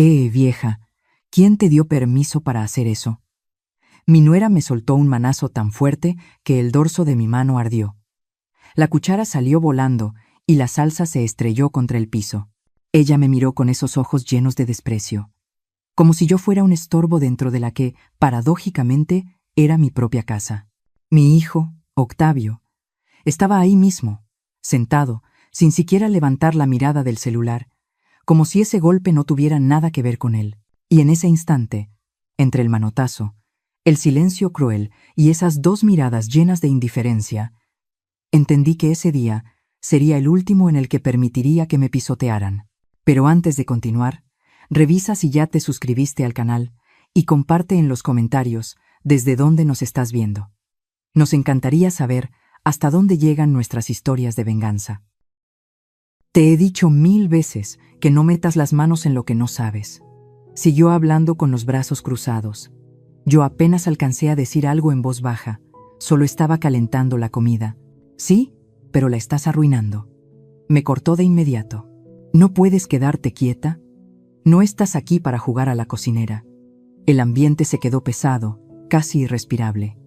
Vieja, ¿quién te dio permiso para hacer eso? Mi nuera me soltó un manazo tan fuerte que el dorso de mi mano ardió. La cuchara salió volando y la salsa se estrelló contra el piso. Ella me miró con esos ojos llenos de desprecio, como si yo fuera un estorbo dentro de la que, paradójicamente, era mi propia casa. Mi hijo, Octavio, estaba ahí mismo, sentado, sin siquiera levantar la mirada del celular, como si ese golpe no tuviera nada que ver con él. Y en ese instante, entre el manotazo, el silencio cruel y esas dos miradas llenas de indiferencia, entendí que ese día sería el último en el que permitiría que me pisotearan. Pero antes de continuar, revisa si ya te suscribiste al canal y comparte en los comentarios desde dónde nos estás viendo. Nos encantaría saber hasta dónde llegan nuestras historias de venganza. Te he dicho 1000 veces que no metas las manos en lo que no sabes. Siguió hablando con los brazos cruzados. Yo apenas alcancé a decir algo en voz baja. Solo estaba calentando la comida. Sí, pero la estás arruinando. Me cortó de inmediato. ¿No puedes quedarte quieta? No estás aquí para jugar a la cocinera. El ambiente se quedó pesado, casi irrespirable.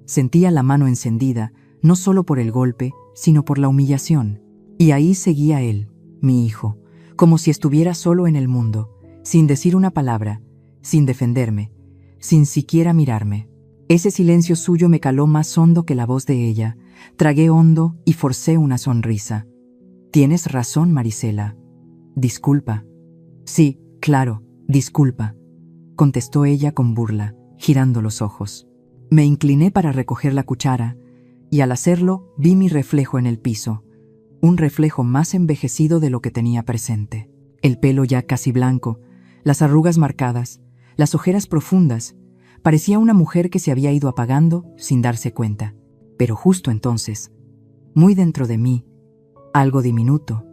Sentía la mano encendida, no solo por el golpe, sino por la humillación. Y ahí seguía él, mi hijo, como si estuviera solo en el mundo, sin decir una palabra, sin defenderme, sin siquiera mirarme. Ese silencio suyo me caló más hondo que la voz de ella. Tragué hondo y forcé una sonrisa. Tienes razón, Marisela. Disculpa. Sí, claro, disculpa, contestó ella con burla, girando los ojos. Me incliné para recoger la cuchara, y al hacerlo vi mi reflejo en el piso, un reflejo más envejecido de lo que tenía presente. El pelo ya casi blanco, las arrugas marcadas, las ojeras profundas. Parecía una mujer que se había ido apagando sin darse cuenta. Pero justo entonces, muy dentro de mí, algo diminuto,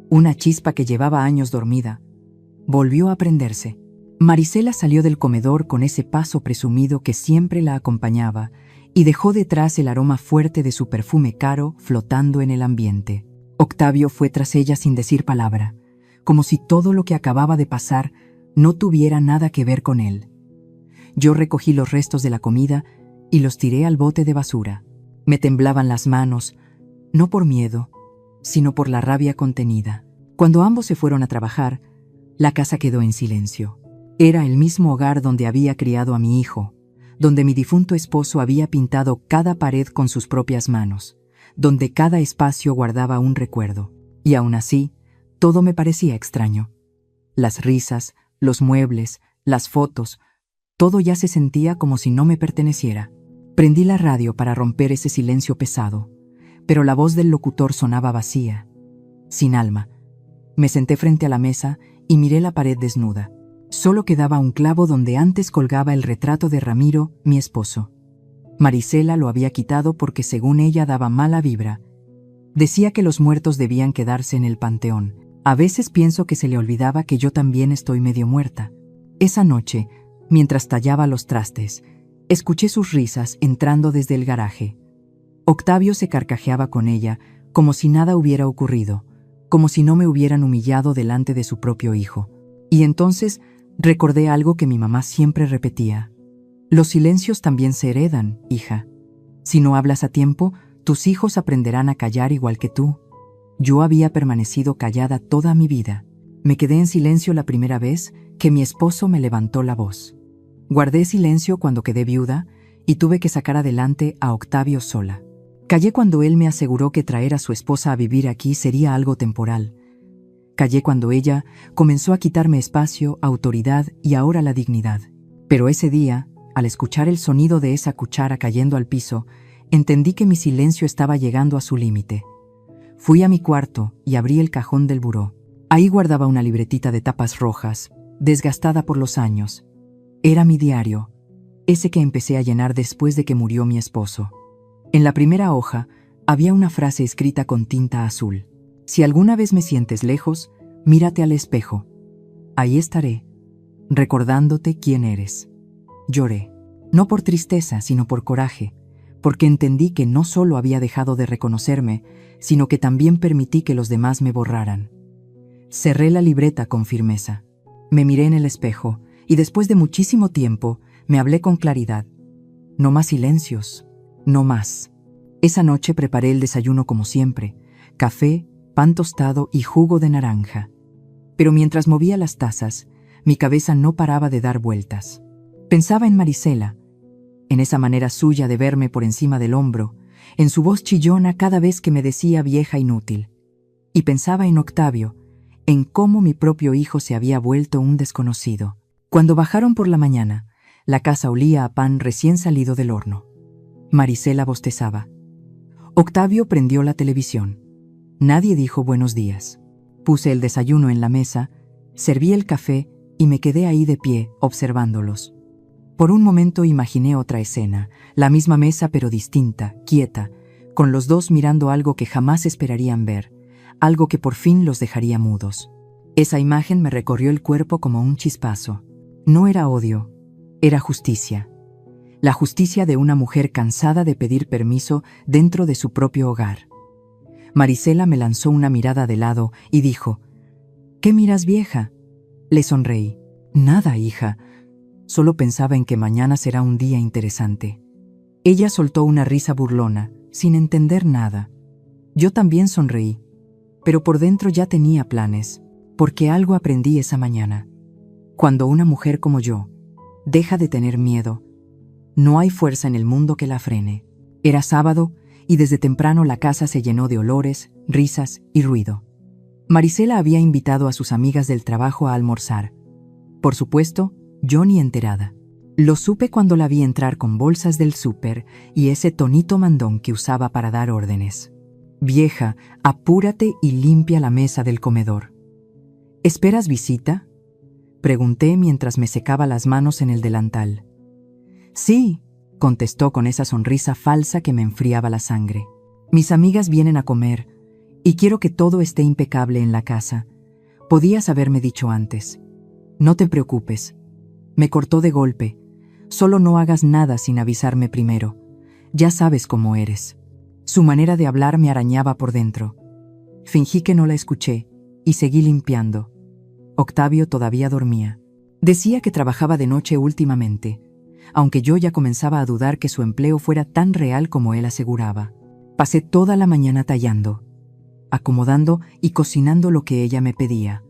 una chispa que llevaba años dormida, volvió a prenderse. Marisela salió del comedor con ese paso presumido que siempre la acompañaba y dejó detrás el aroma fuerte de su perfume caro flotando en el ambiente. Octavio fue tras ella sin decir palabra, como si todo lo que acababa de pasar no tuviera nada que ver con él. Yo recogí los restos de la comida y los tiré al bote de basura. Me temblaban las manos, no por miedo, sino por la rabia contenida. Cuando ambos se fueron a trabajar, la casa quedó en silencio. Era el mismo hogar donde había criado a mi hijo, donde mi difunto esposo había pintado cada pared con sus propias manos, donde cada espacio guardaba un recuerdo. Y aún así, todo me parecía extraño. Las risas, los muebles, las fotos, todo ya se sentía como si no me perteneciera. Prendí la radio para romper ese silencio pesado, pero la voz del locutor sonaba vacía, sin alma. Me senté frente a la mesa y miré la pared desnuda. Solo quedaba un clavo donde antes colgaba el retrato de Ramiro, mi esposo. Marisela lo había quitado porque según ella daba mala vibra. Decía que los muertos debían quedarse en el panteón. A veces pienso que se le olvidaba que yo también estoy medio muerta. Esa noche, mientras tallaba los trastes, escuché sus risas entrando desde el garaje. Octavio se carcajeaba con ella, como si nada hubiera ocurrido, como si no me hubieran humillado delante de su propio hijo. Y entonces recordé algo que mi mamá siempre repetía. Los silencios también se heredan, hija. Si no hablas a tiempo, tus hijos aprenderán a callar igual que tú. Yo había permanecido callada toda mi vida. Me quedé en silencio la primera vez que mi esposo me levantó la voz. Guardé silencio cuando quedé viuda y tuve que sacar adelante a Octavio sola. Callé cuando él me aseguró que traer a su esposa a vivir aquí sería algo temporal. Callé cuando ella comenzó a quitarme espacio, autoridad y ahora la dignidad. Pero ese día, al escuchar el sonido de esa cuchara cayendo al piso, entendí que mi silencio estaba llegando a su límite. Fui a mi cuarto y abrí el cajón del buró. Ahí guardaba una libretita de tapas rojas, desgastada por los años. Era mi diario, ese que empecé a llenar después de que murió mi esposo. En la primera hoja había una frase escrita con tinta azul. Si alguna vez me sientes lejos, mírate al espejo. Ahí estaré, recordándote quién eres. Lloré, no por tristeza, sino por coraje, porque entendí que no solo había dejado de reconocerme, sino que también permití que los demás me borraran. Cerré la libreta con firmeza. Me miré en el espejo y después de muchísimo tiempo me hablé con claridad. No más silencios, no más. Esa noche preparé el desayuno como siempre: café, pan tostado y jugo de naranja. Pero mientras movía las tazas, mi cabeza no paraba de dar vueltas. Pensaba en Marisela, en esa manera suya de verme por encima del hombro, en su voz chillona cada vez que me decía vieja inútil. Y pensaba en Octavio, en cómo mi propio hijo se había vuelto un desconocido. Cuando bajaron por la mañana, la casa olía a pan recién salido del horno. Marisela bostezaba. Octavio prendió la televisión. Nadie dijo buenos días. Puse el desayuno en la mesa, serví el café y me quedé ahí de pie, observándolos. Por un momento imaginé otra escena, la misma mesa pero distinta, quieta, con los dos mirando algo que jamás esperarían ver, algo que por fin los dejaría mudos. Esa imagen me recorrió el cuerpo como un chispazo. No era odio, era justicia. La justicia de una mujer cansada de pedir permiso dentro de su propio hogar. Marisela me lanzó una mirada de lado y dijo: «¿Qué miras, vieja?». Le sonreí. «Nada, hija. Solo pensaba en que mañana será un día interesante». Ella soltó una risa burlona, sin entender nada. Yo también sonreí, pero por dentro ya tenía planes, porque algo aprendí esa mañana. Cuando una mujer como yo deja de tener miedo, no hay fuerza en el mundo que la frene. Era sábado y desde temprano la casa se llenó de olores, risas y ruido. Marisela había invitado a sus amigas del trabajo a almorzar. Por supuesto, yo ni enterada. Lo supe cuando la vi entrar con bolsas del súper y ese tonito mandón que usaba para dar órdenes. «Vieja, apúrate y limpia la mesa del comedor». «¿Esperas visita?», pregunté mientras me secaba las manos en el delantal. «Sí», contestó con esa sonrisa falsa que me enfriaba la sangre. «Mis amigas vienen a comer y quiero que todo esté impecable en la casa. Podías haberme dicho antes». «No te preocupes», me cortó de golpe. «Solo no hagas nada sin avisarme primero. Ya sabes cómo eres». Su manera de hablar me arañaba por dentro. Fingí que no la escuché y seguí limpiando. Octavio todavía dormía. Decía que trabajaba de noche últimamente, aunque yo ya comenzaba a dudar que su empleo fuera tan real como él aseguraba. Pasé toda la mañana tallando, acomodando y cocinando lo que ella me pedía.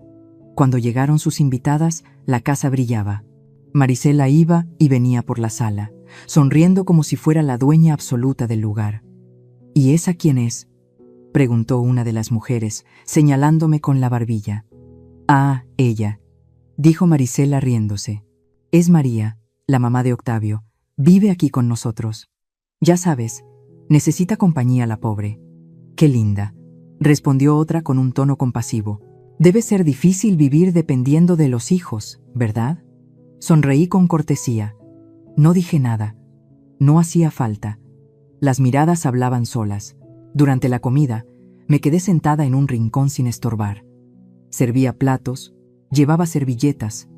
Cuando llegaron sus invitadas, la casa brillaba. Marisela iba y venía por la sala, sonriendo como si fuera la dueña absoluta del lugar. «¿Y esa quién es?», preguntó una de las mujeres, señalándome con la barbilla. «Ah, ella», dijo Marisela riéndose. «Es María, la mamá de Octavio. Vive aquí con nosotros. Ya sabes, necesita compañía la pobre». «Qué linda», respondió otra con un tono compasivo. «Debe ser difícil vivir dependiendo de los hijos, ¿verdad?». Sonreí con cortesía. No dije nada. No hacía falta. Las miradas hablaban solas. Durante la comida, me quedé sentada en un rincón sin estorbar. Servía platos, llevaba servilletas.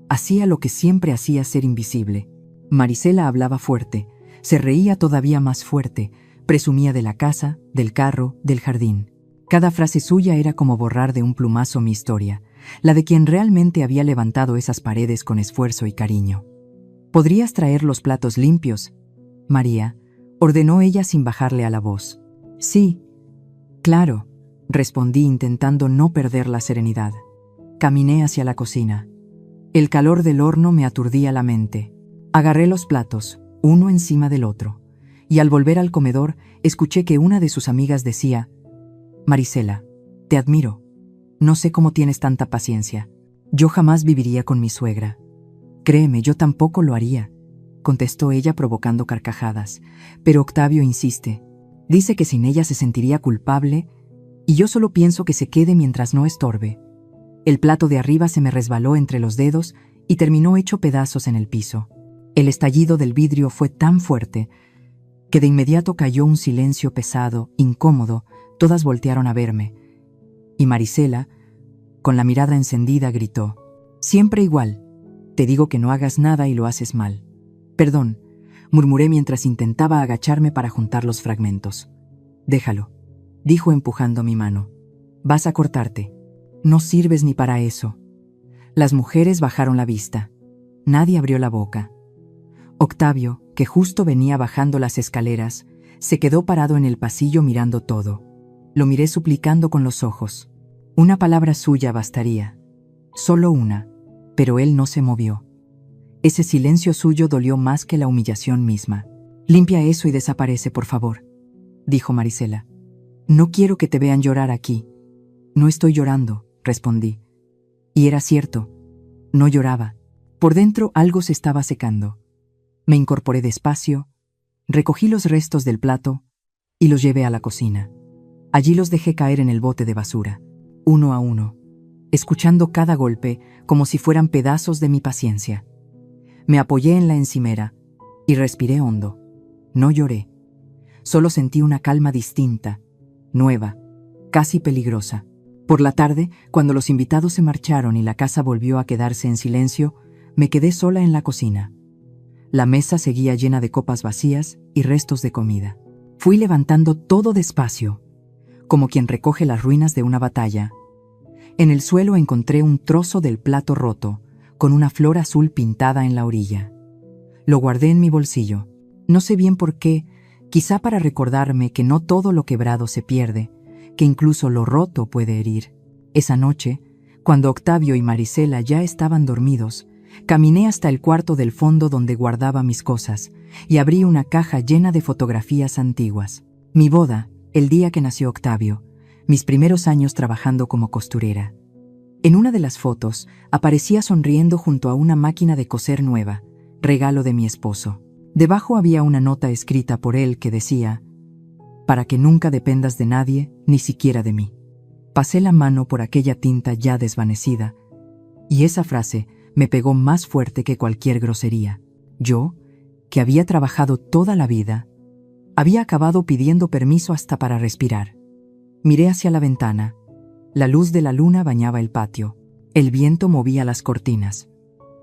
Hacía lo que siempre hacía: ser invisible. Marisela hablaba fuerte, se reía todavía más fuerte, presumía de la casa, del carro, del jardín. Cada frase suya era como borrar de un plumazo mi historia, la de quien realmente había levantado esas paredes con esfuerzo y cariño. «¿Podrías traer los platos limpios, María?», ordenó ella sin bajarle a la voz. «Sí, claro», respondí intentando no perder la serenidad. Caminé hacia la cocina. El calor del horno me aturdía la mente. Agarré los platos, uno encima del otro, y al volver al comedor escuché que una de sus amigas decía: «Marisela, te admiro. No sé cómo tienes tanta paciencia. Yo jamás viviría con mi suegra». «Créeme, yo tampoco lo haría», contestó ella provocando carcajadas. «Pero Octavio insiste. Dice que sin ella se sentiría culpable y yo solo pienso que se quede mientras no estorbe». El plato de arriba se me resbaló entre los dedos y terminó hecho pedazos en el piso. El estallido del vidrio fue tan fuerte que de inmediato cayó un silencio pesado, incómodo. Todas voltearon a verme. Y Marisela, con la mirada encendida, gritó: «Siempre igual. Te digo que no hagas nada y lo haces mal». «Perdón», murmuré mientras intentaba agacharme para juntar los fragmentos. «Déjalo», dijo empujando mi mano. «Vas a cortarte. No sirves ni para eso». Las mujeres bajaron la vista. Nadie abrió la boca. Octavio, que justo venía bajando las escaleras, se quedó parado en el pasillo mirando todo. Lo miré suplicando con los ojos. Una palabra suya bastaría. Solo una, pero él no se movió. Ese silencio suyo dolió más que la humillación misma. «Limpia eso y desaparece, por favor», dijo Marisela. «No quiero que te vean llorar aquí». «No estoy llorando», respondí. Y era cierto. No lloraba. Por dentro algo se estaba secando. Me incorporé despacio, recogí los restos del plato y los llevé a la cocina. Allí los dejé caer en el bote de basura, uno a uno, escuchando cada golpe como si fueran pedazos de mi paciencia. Me apoyé en la encimera y respiré hondo. No lloré. Solo sentí una calma distinta, nueva, casi peligrosa. Por la tarde, cuando los invitados se marcharon y la casa volvió a quedarse en silencio, me quedé sola en la cocina. La mesa seguía llena de copas vacías y restos de comida. Fui levantando todo despacio, como quien recoge las ruinas de una batalla. En el suelo encontré un trozo del plato roto, con una flor azul pintada en la orilla. Lo guardé en mi bolsillo. No sé bien por qué, quizá para recordarme que no todo lo quebrado se pierde, que incluso lo roto puede herir. Esa noche, cuando Octavio y Marisela ya estaban dormidos, caminé hasta el cuarto del fondo donde guardaba mis cosas y abrí una caja llena de fotografías antiguas. Mi boda, el día que nació Octavio, mis primeros años trabajando como costurera. En una de las fotos aparecía sonriendo junto a una máquina de coser nueva, regalo de mi esposo. Debajo había una nota escrita por él que decía: «Para que nunca dependas de nadie, ni siquiera de mí». Pasé la mano por aquella tinta ya desvanecida, y esa frase me pegó más fuerte que cualquier grosería. Yo, que había trabajado toda la vida, había acabado pidiendo permiso hasta para respirar. Miré hacia la ventana. La luz de la luna bañaba el patio. El viento movía las cortinas.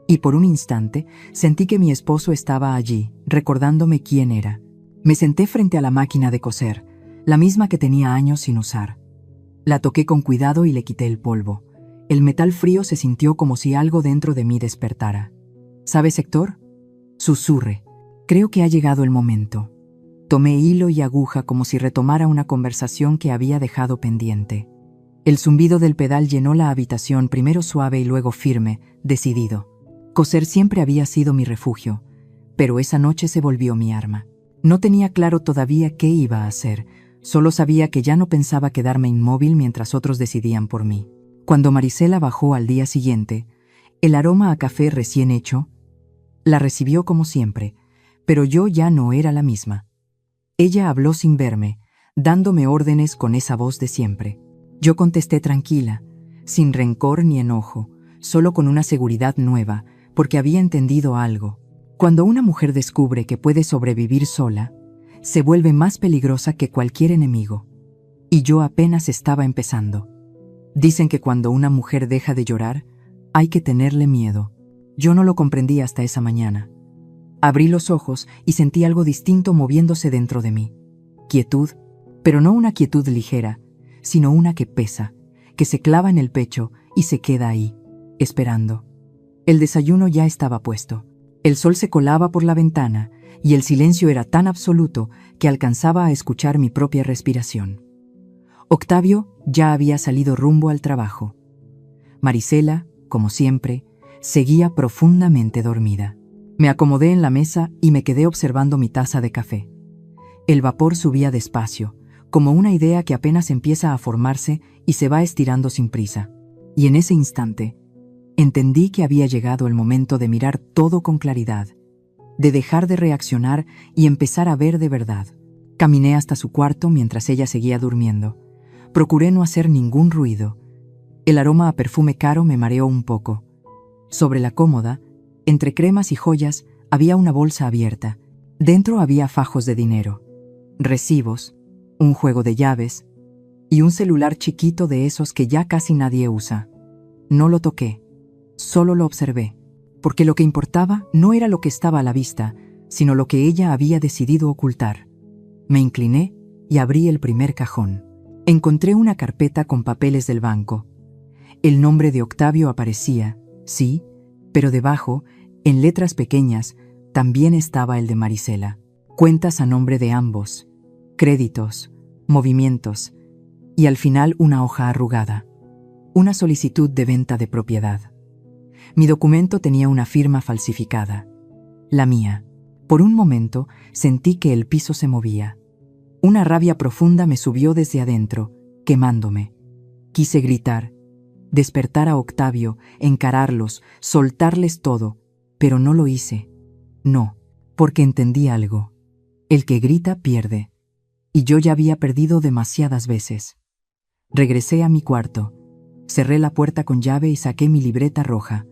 Y por un instante sentí que mi esposo estaba allí, recordándome quién era. Me senté frente a la máquina de coser, la misma que tenía años sin usar. La toqué con cuidado y le quité el polvo. El metal frío se sintió como si algo dentro de mí despertara. «¿Sabes, Héctor?», susurré. «Creo que ha llegado el momento». Tomé hilo y aguja como si retomara una conversación que había dejado pendiente. El zumbido del pedal llenó la habitación, primero suave y luego firme, decidido. Coser siempre había sido mi refugio, pero esa noche se volvió mi arma. No tenía claro todavía qué iba a hacer, solo sabía que ya no pensaba quedarme inmóvil mientras otros decidían por mí. Cuando Marisela bajó al día siguiente, el aroma a café recién hecho la recibió como siempre, pero yo ya no era la misma. Ella habló sin verme, dándome órdenes con esa voz de siempre. Yo contesté tranquila, sin rencor ni enojo, solo con una seguridad nueva, porque había entendido algo. Cuando una mujer descubre que puede sobrevivir sola, se vuelve más peligrosa que cualquier enemigo. Y yo apenas estaba empezando. Dicen que cuando una mujer deja de llorar, hay que tenerle miedo. Yo no lo comprendí hasta esa mañana. Abrí los ojos y sentí algo distinto moviéndose dentro de mí. Quietud, pero no una quietud ligera, sino una que pesa, que se clava en el pecho y se queda ahí, esperando. El desayuno ya estaba puesto. El sol se colaba por la ventana y el silencio era tan absoluto que alcanzaba a escuchar mi propia respiración. Octavio ya había salido rumbo al trabajo. Marisela, como siempre, seguía profundamente dormida. Me acomodé en la mesa y me quedé observando mi taza de café. El vapor subía despacio, como una idea que apenas empieza a formarse y se va estirando sin prisa. Y en ese instante, entendí que había llegado el momento de mirar todo con claridad, de dejar de reaccionar y empezar a ver de verdad. Caminé hasta su cuarto mientras ella seguía durmiendo. Procuré no hacer ningún ruido. El aroma a perfume caro me mareó un poco. Sobre la cómoda, entre cremas y joyas, había una bolsa abierta. Dentro había fajos de dinero, recibos, un juego de llaves y un celular chiquito de esos que ya casi nadie usa. No lo toqué, solo lo observé, porque lo que importaba no era lo que estaba a la vista, sino lo que ella había decidido ocultar. Me incliné y abrí el primer cajón. Encontré una carpeta con papeles del banco. El nombre de Octavio aparecía, Sí, pero debajo, en letras pequeñas, también estaba el de Marisela. Cuentas a nombre de ambos, créditos, movimientos, y al final una hoja arrugada. Una solicitud de venta de propiedad. Mi documento tenía una firma falsificada. La mía. Por un momento sentí que el piso se movía. Una rabia profunda me subió desde adentro, quemándome. Quise gritar, despertar a Octavio, encararlos, soltarles todo, pero no lo hice. No, porque entendí algo. El que grita pierde. Y yo ya había perdido demasiadas veces. Regresé a mi cuarto. Cerré la puerta con llave y saqué mi libreta roja.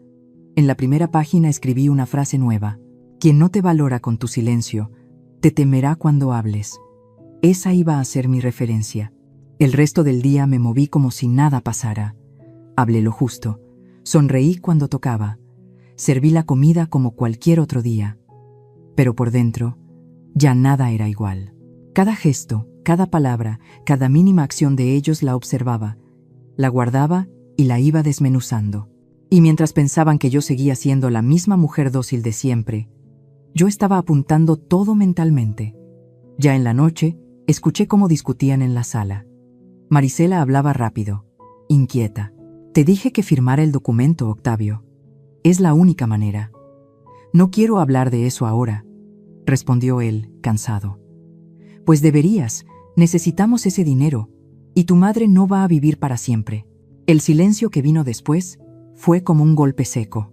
En la primera página escribí una frase nueva. Quien no te valora con tu silencio, te temerá cuando hables. Esa iba a ser mi referencia. El resto del día me moví como si nada pasara. Hablé lo justo. Sonreí cuando tocaba. Serví la comida como cualquier otro día. Pero por dentro, ya nada era igual. Cada gesto, cada palabra, cada mínima acción de ellos la observaba, la guardaba y la iba desmenuzando. Y mientras pensaban que yo seguía siendo la misma mujer dócil de siempre, yo estaba apuntando todo mentalmente. Ya en la noche, escuché cómo discutían en la sala. Marisela hablaba rápido, inquieta. Te dije que firmara el documento, Octavio. Es la única manera. No quiero hablar de eso ahora, respondió él, cansado. Pues deberías, necesitamos ese dinero, y tu madre no va a vivir para siempre. El silencio que vino después fue como un golpe seco.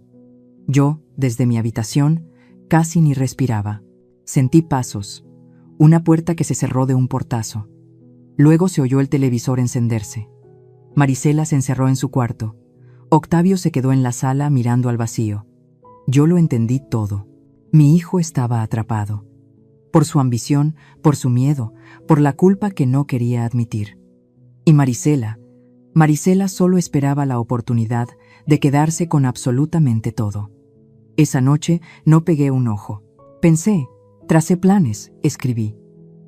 Yo, desde mi habitación, casi ni respiraba. Sentí pasos, una puerta que se cerró de un portazo. Luego se oyó el televisor encenderse. Marisela se encerró en su cuarto. Octavio se quedó en la sala mirando al vacío. Yo lo entendí todo. Mi hijo estaba atrapado. Por su ambición, por su miedo, por la culpa que no quería admitir. Y Marisela solo esperaba la oportunidad de quedarse con absolutamente todo. Esa noche no pegué un ojo. Pensé, tracé planes, escribí.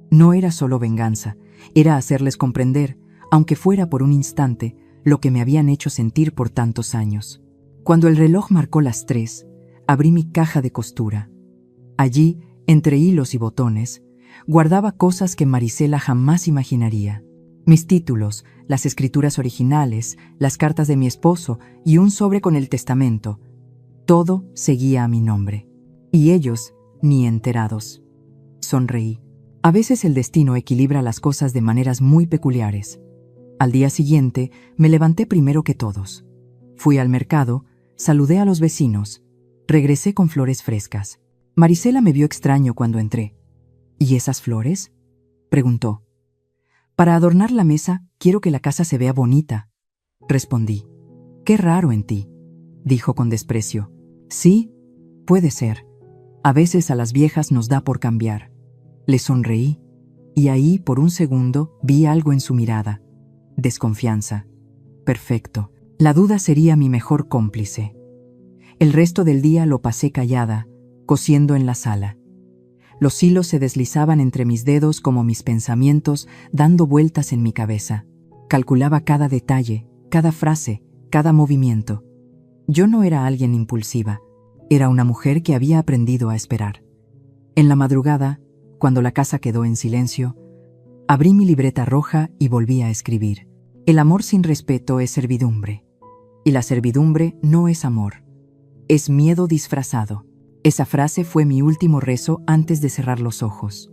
No era solo venganza, era hacerles comprender, aunque fuera por un instante, lo que me habían hecho sentir por tantos años. Cuando el reloj marcó las 3, abrí mi caja de costura. Allí, entre hilos y botones, guardaba cosas que Marisela jamás imaginaría. Mis títulos, las escrituras originales, las cartas de mi esposo y un sobre con el testamento. Todo seguía a mi nombre. Y ellos, ni enterados. Sonreí. A veces el destino equilibra las cosas de maneras muy peculiares. Al día siguiente, me levanté primero que todos. Fui al mercado, saludé a los vecinos, regresé con flores frescas. Marisela me vio extraño cuando entré. ¿Y esas flores?, preguntó. Para adornar la mesa, quiero que la casa se vea bonita, respondí. Qué raro en ti, dijo con desprecio. Sí, puede ser. A veces a las viejas nos da por cambiar. Le sonreí, y ahí por un segundo vi algo en su mirada. Desconfianza. Perfecto. La duda sería mi mejor cómplice. El resto del día lo pasé callada, cosiendo en la sala. Los hilos se deslizaban entre mis dedos como mis pensamientos dando vueltas en mi cabeza. Calculaba cada detalle, cada frase, cada movimiento. Yo no era alguien impulsiva. Era una mujer que había aprendido a esperar. En la madrugada, cuando la casa quedó en silencio, abrí mi libreta roja y volví a escribir. El amor sin respeto es servidumbre. Y la servidumbre no es amor. Es miedo disfrazado. Esa frase fue mi último rezo antes de cerrar los ojos.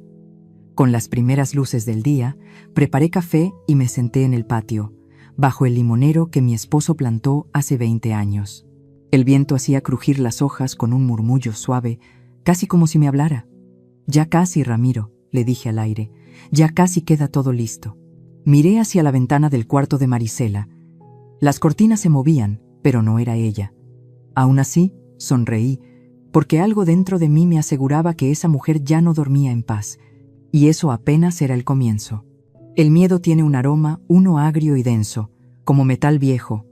Con las primeras luces del día, preparé café y me senté en el patio, bajo el limonero que mi esposo plantó hace 20 años. El viento hacía crujir las hojas con un murmullo suave, casi como si me hablara. Ya casi, Ramiro, le dije al aire, ya casi queda todo listo. Miré hacia la ventana del cuarto de Marisela. Las cortinas se movían, pero no era ella. Aún así, sonreí, porque algo dentro de mí me aseguraba que esa mujer ya no dormía en paz, y eso apenas era el comienzo. El miedo tiene un aroma, uno agrio y denso, como metal viejo.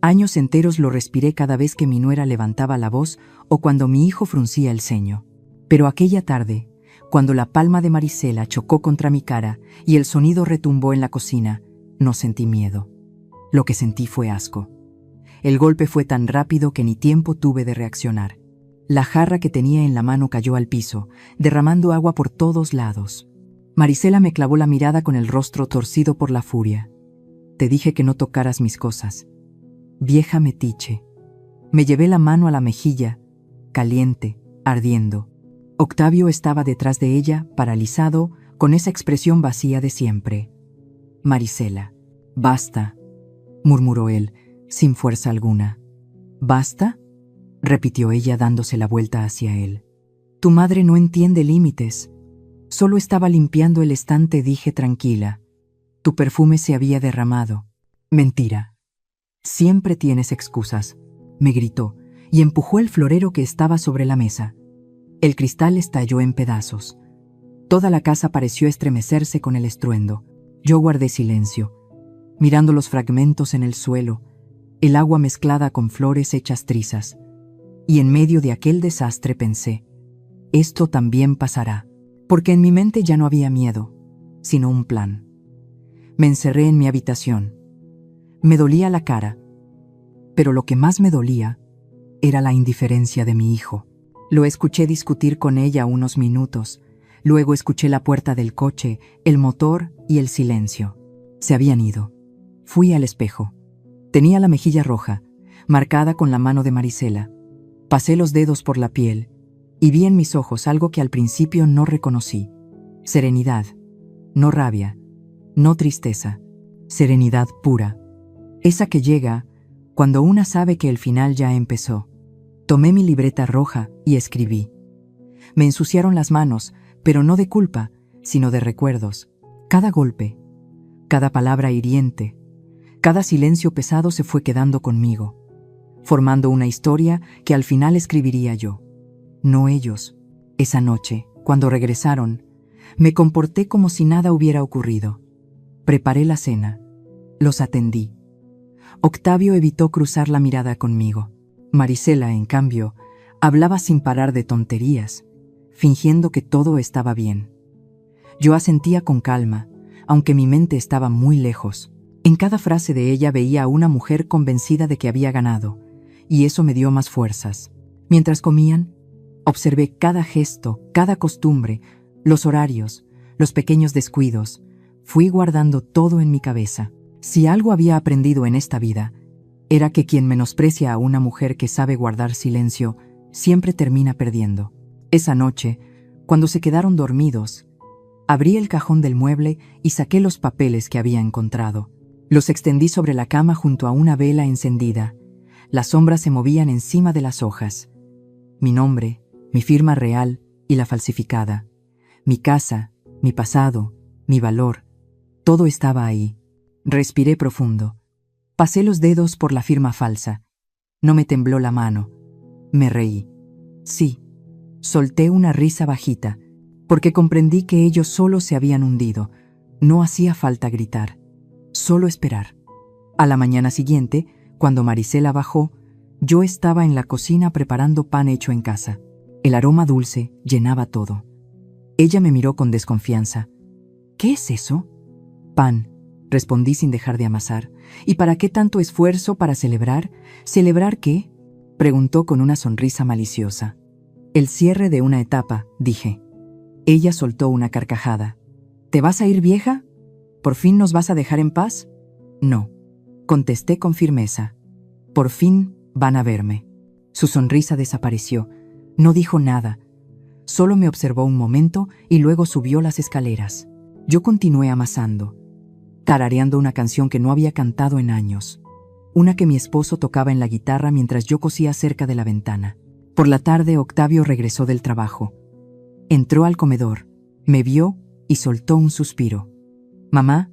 Años enteros lo respiré cada vez que mi nuera levantaba la voz o cuando mi hijo fruncía el ceño. Pero aquella tarde, cuando la palma de Marisela chocó contra mi cara y el sonido retumbó en la cocina, no sentí miedo. Lo que sentí fue asco. El golpe fue tan rápido que ni tiempo tuve de reaccionar. La jarra que tenía en la mano cayó al piso, derramando agua por todos lados. Marisela me clavó la mirada con el rostro torcido por la furia. Te dije que no tocaras mis cosas. Vieja metiche. Me llevé la mano a la mejilla, caliente, ardiendo. Octavio estaba detrás de ella, paralizado, con esa expresión vacía de siempre. Marisela, basta, murmuró él, sin fuerza alguna. ¿Basta?, repitió ella dándose la vuelta hacia él. Tu madre no entiende límites. Solo estaba limpiando el estante, dije tranquila. Tu perfume se había derramado. Mentira. Siempre tienes excusas, me gritó, y empujó el florero que estaba sobre la mesa. El cristal estalló en pedazos. Toda la casa pareció estremecerse con el estruendo. Yo guardé silencio, mirando los fragmentos en el suelo, el agua mezclada con flores hechas trizas. Y en medio de aquel desastre pensé, esto también pasará, porque en mi mente ya no había miedo, sino un plan. Me encerré en mi habitación. Me dolía la cara, pero lo que más me dolía era la indiferencia de mi hijo. Lo escuché discutir con ella unos minutos, luego escuché la puerta del coche, el motor y el silencio. Se habían ido. Fui al espejo. Tenía la mejilla roja, marcada con la mano de Marisela. Pasé los dedos por la piel y vi en mis ojos algo que al principio no reconocí. Serenidad, no rabia, no tristeza, serenidad pura. Esa que llega cuando una sabe que el final ya empezó. Tomé mi libreta roja y escribí. Me ensuciaron las manos, pero no de culpa, sino de recuerdos. Cada golpe, cada palabra hiriente, cada silencio pesado se fue quedando conmigo, formando una historia que al final escribiría yo, no ellos. Esa noche, cuando regresaron, me comporté como si nada hubiera ocurrido. Preparé la cena, los atendí. Octavio evitó cruzar la mirada conmigo. Marisela, en cambio, hablaba sin parar de tonterías, fingiendo que todo estaba bien. Yo asentía con calma, aunque mi mente estaba muy lejos. En cada frase de ella veía a una mujer convencida de que había ganado, y eso me dio más fuerzas. Mientras comían, observé cada gesto, cada costumbre, los horarios, los pequeños descuidos. Fui guardando todo en mi cabeza. Si algo había aprendido en esta vida, era que quien menosprecia a una mujer que sabe guardar silencio, siempre termina perdiendo. Esa noche, cuando se quedaron dormidos, abrí el cajón del mueble y saqué los papeles que había encontrado. Los extendí sobre la cama junto a una vela encendida. Las sombras se movían encima de las hojas. Mi nombre, mi firma real y la falsificada. Mi casa, mi pasado, mi valor. Todo estaba ahí. Respiré profundo. Pasé los dedos por la firma falsa. No me tembló la mano. Me reí. Sí, solté una risa bajita, porque comprendí que ellos solo se habían hundido. No hacía falta gritar, solo esperar. A la mañana siguiente, cuando Marisela bajó, yo estaba en la cocina preparando pan hecho en casa. El aroma dulce llenaba todo. Ella me miró con desconfianza. ¿Qué es eso? Pan, respondí sin dejar de amasar. ¿Y para qué tanto esfuerzo para celebrar? ¿Celebrar qué?, preguntó con una sonrisa maliciosa. El cierre de una etapa, dije. Ella soltó una carcajada. ¿Te vas a ir, vieja? ¿Por fin nos vas a dejar en paz? No, contesté con firmeza. Por fin van a verme. Su sonrisa desapareció. No dijo nada. Solo me observó un momento y luego subió las escaleras. Yo continué amasando, tarareando una canción que no había cantado en años. Una que mi esposo tocaba en la guitarra mientras yo cosía cerca de la ventana. Por la tarde, Octavio regresó del trabajo. Entró al comedor, me vio y soltó un suspiro. Mamá,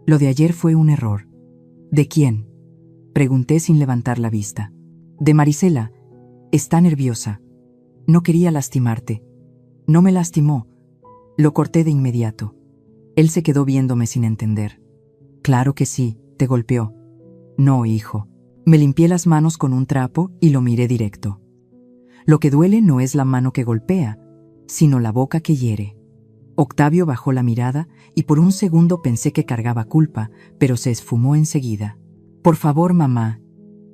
lo de ayer fue un error. ¿De quién?, pregunté sin levantar la vista. De Marisela. Está nerviosa. No quería lastimarte. No me lastimó. Lo corté de inmediato. Él se quedó viéndome sin entender. Claro que sí, te golpeó. No, hijo. Me limpié las manos con un trapo y lo miré directo. Lo que duele no es la mano que golpea, sino la boca que hiere. Octavio bajó la mirada y por un segundo pensé que cargaba culpa, pero se esfumó enseguida. Por favor, mamá,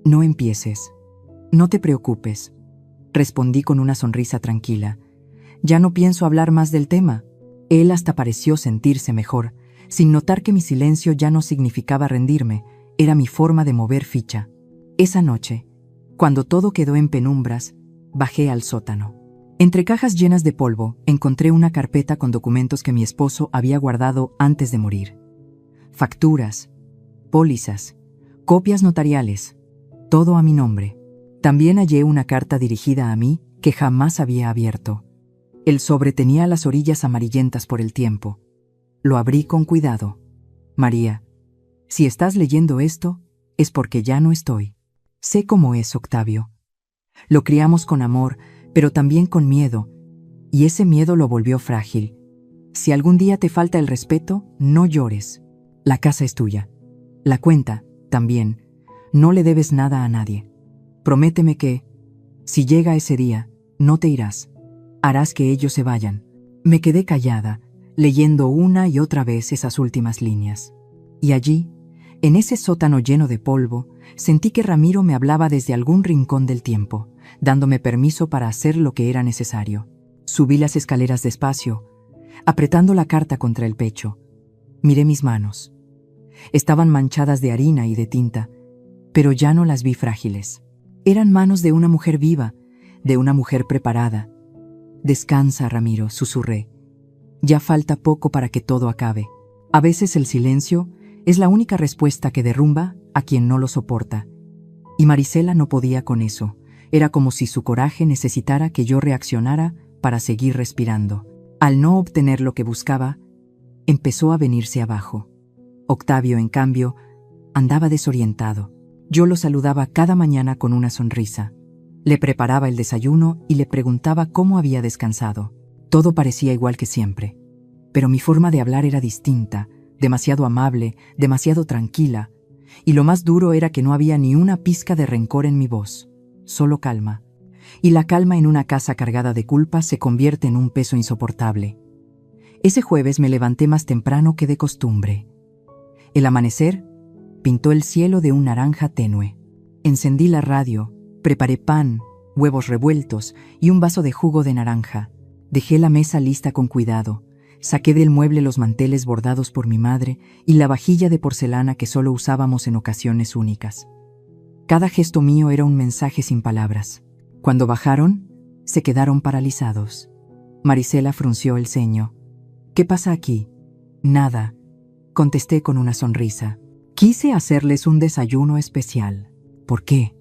No empieces. No te preocupes, respondí con una sonrisa tranquila. Ya no pienso hablar más del tema. Él hasta pareció sentirse mejor, sin notar que mi silencio ya no significaba rendirme, era mi forma de mover ficha. Esa noche, cuando todo quedó en penumbras, bajé al sótano. Entre cajas llenas de polvo, encontré una carpeta con documentos que mi esposo había guardado antes de morir. Facturas, pólizas, copias notariales, todo a mi nombre. También hallé una carta dirigida a mí que jamás había abierto. El sobre tenía las orillas amarillentas por el tiempo. Lo abrí con cuidado. María, si estás leyendo esto, es porque ya no estoy. Sé cómo es Octavio. Lo criamos con amor, pero también con miedo, y ese miedo lo volvió frágil. Si algún día te falta el respeto, no llores. La casa es tuya. La cuenta, también. No le debes nada a nadie. Prométeme que, si llega ese día, no te irás. Harás que ellos se vayan. Me quedé callada, leyendo una y otra vez esas últimas líneas. Y allí, en ese sótano lleno de polvo, sentí que Ramiro me hablaba desde algún rincón del tiempo, dándome permiso para hacer lo que era necesario. Subí las escaleras despacio, apretando la carta contra el pecho. Miré mis manos. Estaban manchadas de harina y de tinta, pero ya no las vi frágiles. Eran manos de una mujer viva, de una mujer preparada. Descansa, Ramiro, susurré. Ya falta poco para que todo acabe. A veces el silencio es la única respuesta que derrumba a quien no lo soporta. Y Marisela no podía con eso. Era como si su coraje necesitara que yo reaccionara para seguir respirando. Al no obtener lo que buscaba, empezó a venirse abajo. Octavio, en cambio, andaba desorientado. Yo lo saludaba cada mañana con una sonrisa. Le preparaba el desayuno y le preguntaba cómo había descansado. Todo parecía igual que siempre. Pero mi forma de hablar era distinta, demasiado amable, demasiado tranquila. Y lo más duro era que no había ni una pizca de rencor en mi voz. Solo calma. Y la calma en una casa cargada de culpa se convierte en un peso insoportable. Ese jueves me levanté más temprano que de costumbre. El amanecer pintó el cielo de un naranja tenue. Encendí la radio, preparé pan, huevos revueltos y un vaso de jugo de naranja. Dejé la mesa lista con cuidado. Saqué del mueble los manteles bordados por mi madre y la vajilla de porcelana que solo usábamos en ocasiones únicas. Cada gesto mío era un mensaje sin palabras. Cuando bajaron, se quedaron paralizados. Marisela frunció el ceño. «¿Qué pasa aquí?» «Nada», contesté con una sonrisa. Quise hacerles un desayuno especial. ¿Por qué?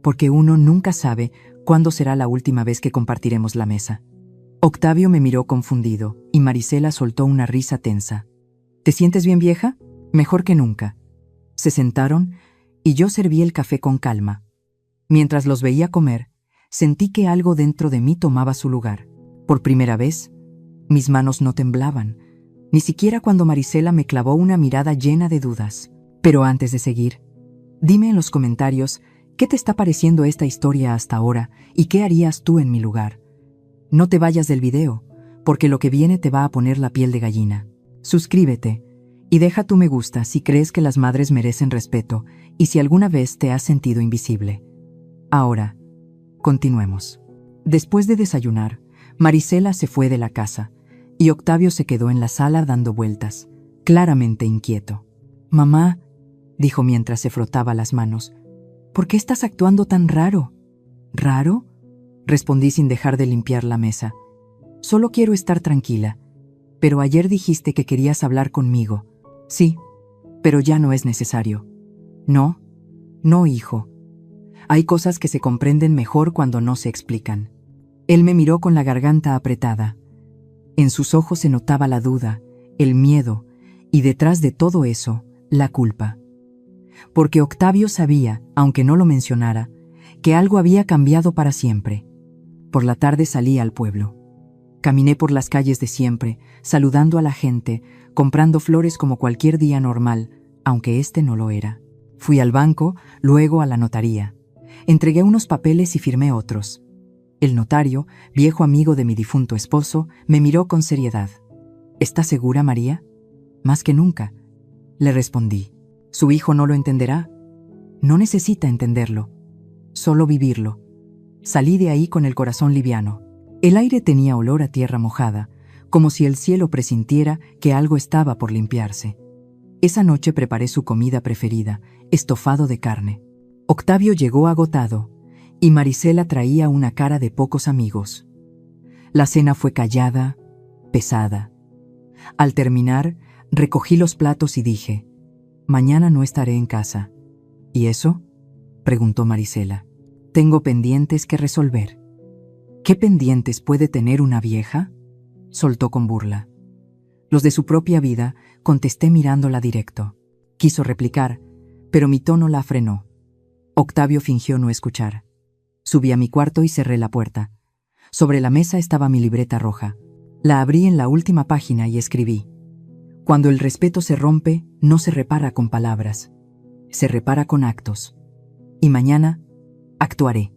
Porque uno nunca sabe cuándo será la última vez que compartiremos la mesa. Octavio me miró confundido y Marisela soltó una risa tensa. ¿Te sientes bien, vieja? Mejor que nunca. Se sentaron y yo serví el café con calma. Mientras los veía comer, sentí que algo dentro de mí tomaba su lugar. Por primera vez, mis manos no temblaban, ni siquiera cuando Marisela me clavó una mirada llena de dudas. Pero antes de seguir, dime en los comentarios qué te está pareciendo esta historia hasta ahora y qué harías tú en mi lugar. No te vayas del video, porque lo que viene te va a poner la piel de gallina. Suscríbete y deja tu me gusta si crees que las madres merecen respeto y si alguna vez te has sentido invisible. Ahora, continuemos. Después de desayunar, Marisela se fue de la casa y Octavio se quedó en la sala dando vueltas, claramente inquieto. «Mamá», dijo mientras se frotaba las manos, «¿por qué estás actuando tan raro?» «¿Raro?», respondí sin dejar de limpiar la mesa. «Solo quiero estar tranquila. Pero ayer dijiste que querías hablar conmigo». «Sí, pero ya no es necesario». «No, no, hijo. Hay cosas que se comprenden mejor cuando no se explican». Él me miró con la garganta apretada. En sus ojos se notaba la duda, el miedo, y detrás de todo eso, la culpa. Porque Octavio sabía, aunque no lo mencionara, que algo había cambiado para siempre. Por la tarde salí al pueblo. Caminé por las calles de siempre, saludando a la gente, comprando flores como cualquier día normal, aunque este no lo era. Fui al banco, luego a la notaría. Entregué unos papeles y firmé otros. El notario, viejo amigo de mi difunto esposo, me miró con seriedad. «¿Estás segura, María?» «Más que nunca», le respondí. «¿Su hijo no lo entenderá?» No necesita entenderlo, solo vivirlo. Salí de ahí con el corazón liviano. El aire tenía olor a tierra mojada, como si el cielo presintiera que algo estaba por limpiarse. Esa noche preparé su comida preferida, estofado de carne. Octavio llegó agotado, y Marisela traía una cara de pocos amigos. La cena fue callada, pesada. Al terminar, recogí los platos y dije: «Mañana no estaré en casa». «¿Y eso?», preguntó Marisela. «Tengo pendientes que resolver». «¿Qué pendientes puede tener una vieja?», soltó con burla. «Los de su propia vida», contesté mirándola directo. Quiso replicar, pero mi tono la frenó. Octavio fingió no escuchar. Subí a mi cuarto y cerré la puerta. Sobre la mesa estaba mi libreta roja. La abrí en la última página y escribí: «Cuando el respeto se rompe, no se repara con palabras, se repara con actos. Y mañana actuaré».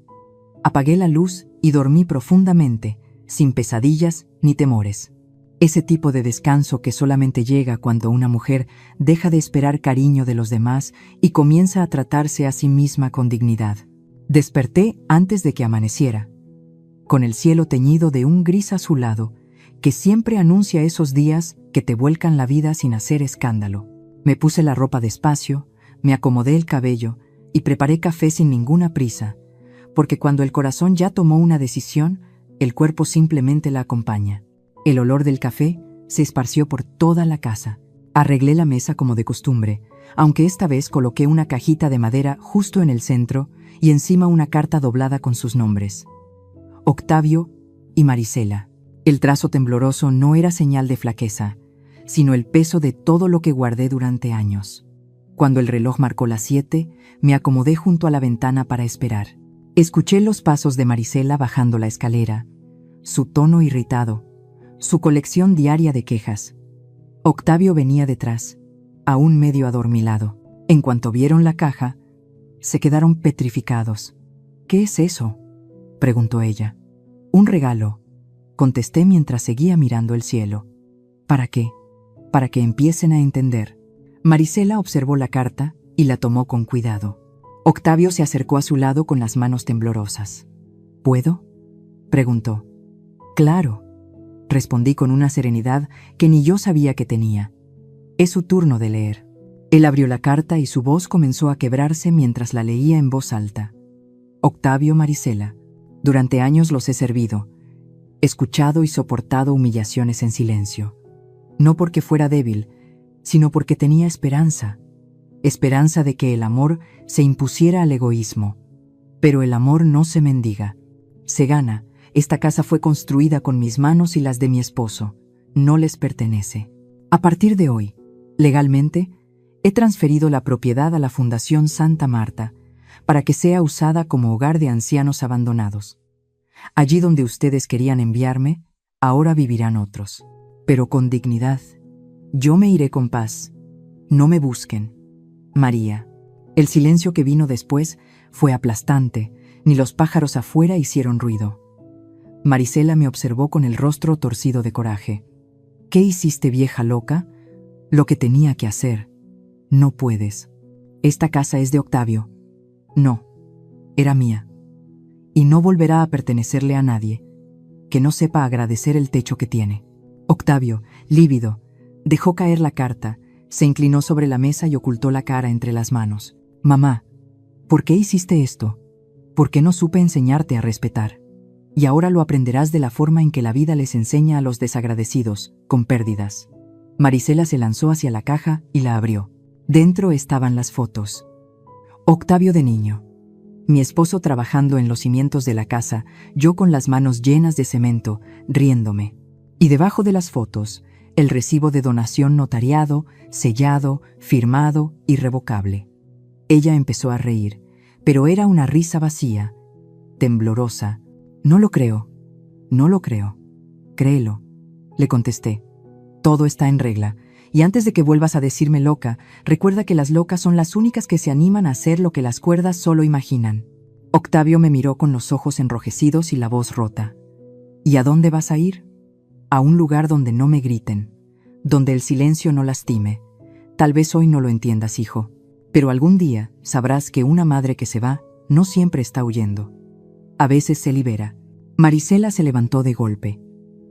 Apagué la luz y dormí profundamente, sin pesadillas ni temores. Ese tipo de descanso que solamente llega cuando una mujer deja de esperar cariño de los demás y comienza a tratarse a sí misma con dignidad. Desperté antes de que amaneciera, con el cielo teñido de un gris azulado que siempre anuncia esos días que te vuelcan la vida sin hacer escándalo. Me puse la ropa despacio, me acomodé el cabello y preparé café sin ninguna prisa, porque cuando el corazón ya tomó una decisión, el cuerpo simplemente la acompaña. El olor del café se esparció por toda la casa. Arreglé la mesa como de costumbre, aunque esta vez coloqué una cajita de madera justo en el centro y encima una carta doblada con sus nombres: Octavio y Marisela. El trazo tembloroso no era señal de flaqueza, sino el peso de todo lo que guardé durante años. Cuando el reloj marcó las 7, me acomodé junto a la ventana para esperar. Escuché los pasos de Marisela bajando la escalera, su tono irritado, su colección diaria de quejas. Octavio venía detrás, aún medio adormilado. En cuanto vieron la caja, se quedaron petrificados. «¿Qué es eso?», preguntó ella. «Un regalo», contesté mientras seguía mirando el cielo. «¿Para qué?». «Para que empiecen a entender». Marisela observó la carta y la tomó con cuidado. Octavio se acercó a su lado con las manos temblorosas. «¿Puedo?», preguntó. «Claro», respondí con una serenidad que ni yo sabía que tenía. «Es su turno de leer». Él abrió la carta y su voz comenzó a quebrarse mientras la leía en voz alta. «Octavio, Marisela, durante años los he servido, escuchado y soportado humillaciones en silencio. No porque fuera débil, sino porque tenía esperanza. Esperanza de que el amor se impusiera al egoísmo. Pero el amor no se mendiga, se gana. Esta casa fue construida con mis manos y las de mi esposo. No les pertenece. A partir de hoy, legalmente, he transferido la propiedad a la Fundación Santa Marta para que sea usada como hogar de ancianos abandonados. Allí donde ustedes querían enviarme, ahora vivirán otros, pero con dignidad. Yo me iré con paz. No me busquen. María». El silencio que vino después fue aplastante, ni los pájaros afuera hicieron ruido. Marisela me observó con el rostro torcido de coraje. «¿Qué hiciste, vieja loca?». «Lo que tenía que hacer». «No puedes. Esta casa es de Octavio». «No, era mía. Y no volverá a pertenecerle a nadie que no sepa agradecer el techo que tiene». Octavio, lívido, dejó caer la carta, se inclinó sobre la mesa y ocultó la cara entre las manos. «Mamá, ¿por qué hiciste esto? ¿Por qué no supe enseñarte a respetar? Y ahora lo aprenderás de la forma en que la vida les enseña a los desagradecidos, con pérdidas». Marisela se lanzó hacia la caja y la abrió. Dentro estaban las fotos. Octavio de niño, mi esposo trabajando en los cimientos de la casa, yo con las manos llenas de cemento, riéndome. Y debajo de las fotos, el recibo de donación notariado, sellado, firmado, irrevocable. Ella empezó a reír, pero era una risa vacía, temblorosa. «No lo creo, no lo creo». «Créelo», le contesté. «Todo está en regla, y antes de que vuelvas a decirme loca, recuerda que las locas son las únicas que se animan a hacer lo que las cuerdas solo imaginan». Octavio me miró con los ojos enrojecidos y la voz rota. «¿Y a dónde vas a ir?». «A un lugar donde no me griten, donde el silencio no lastime. Tal vez hoy no lo entiendas, hijo, Pero algún día sabrás que una madre que se va no siempre está huyendo. A veces se libera. Marisela se levantó de golpe,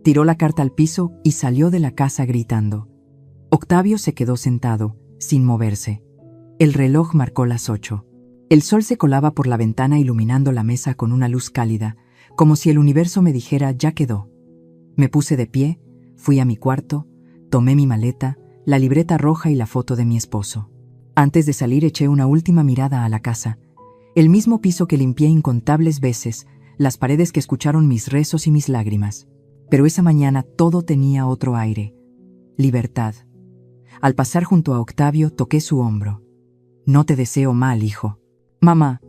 tiró la carta al piso y salió de la casa gritando. Octavio se quedó sentado, sin moverse. El reloj marcó las 8. El sol se colaba por la ventana iluminando la mesa con una luz cálida, como si el universo me dijera ya quedó. Me puse de pie, fui a mi cuarto, tomé mi maleta, la libreta roja y la foto de mi esposo. Antes de salir eché una última mirada a la casa. El mismo piso que limpié incontables veces, las paredes que escucharon mis rezos y mis lágrimas. Pero esa mañana todo tenía otro aire. Libertad. Al pasar junto a Octavio toqué su hombro. No te deseo mal, hijo. Mamá,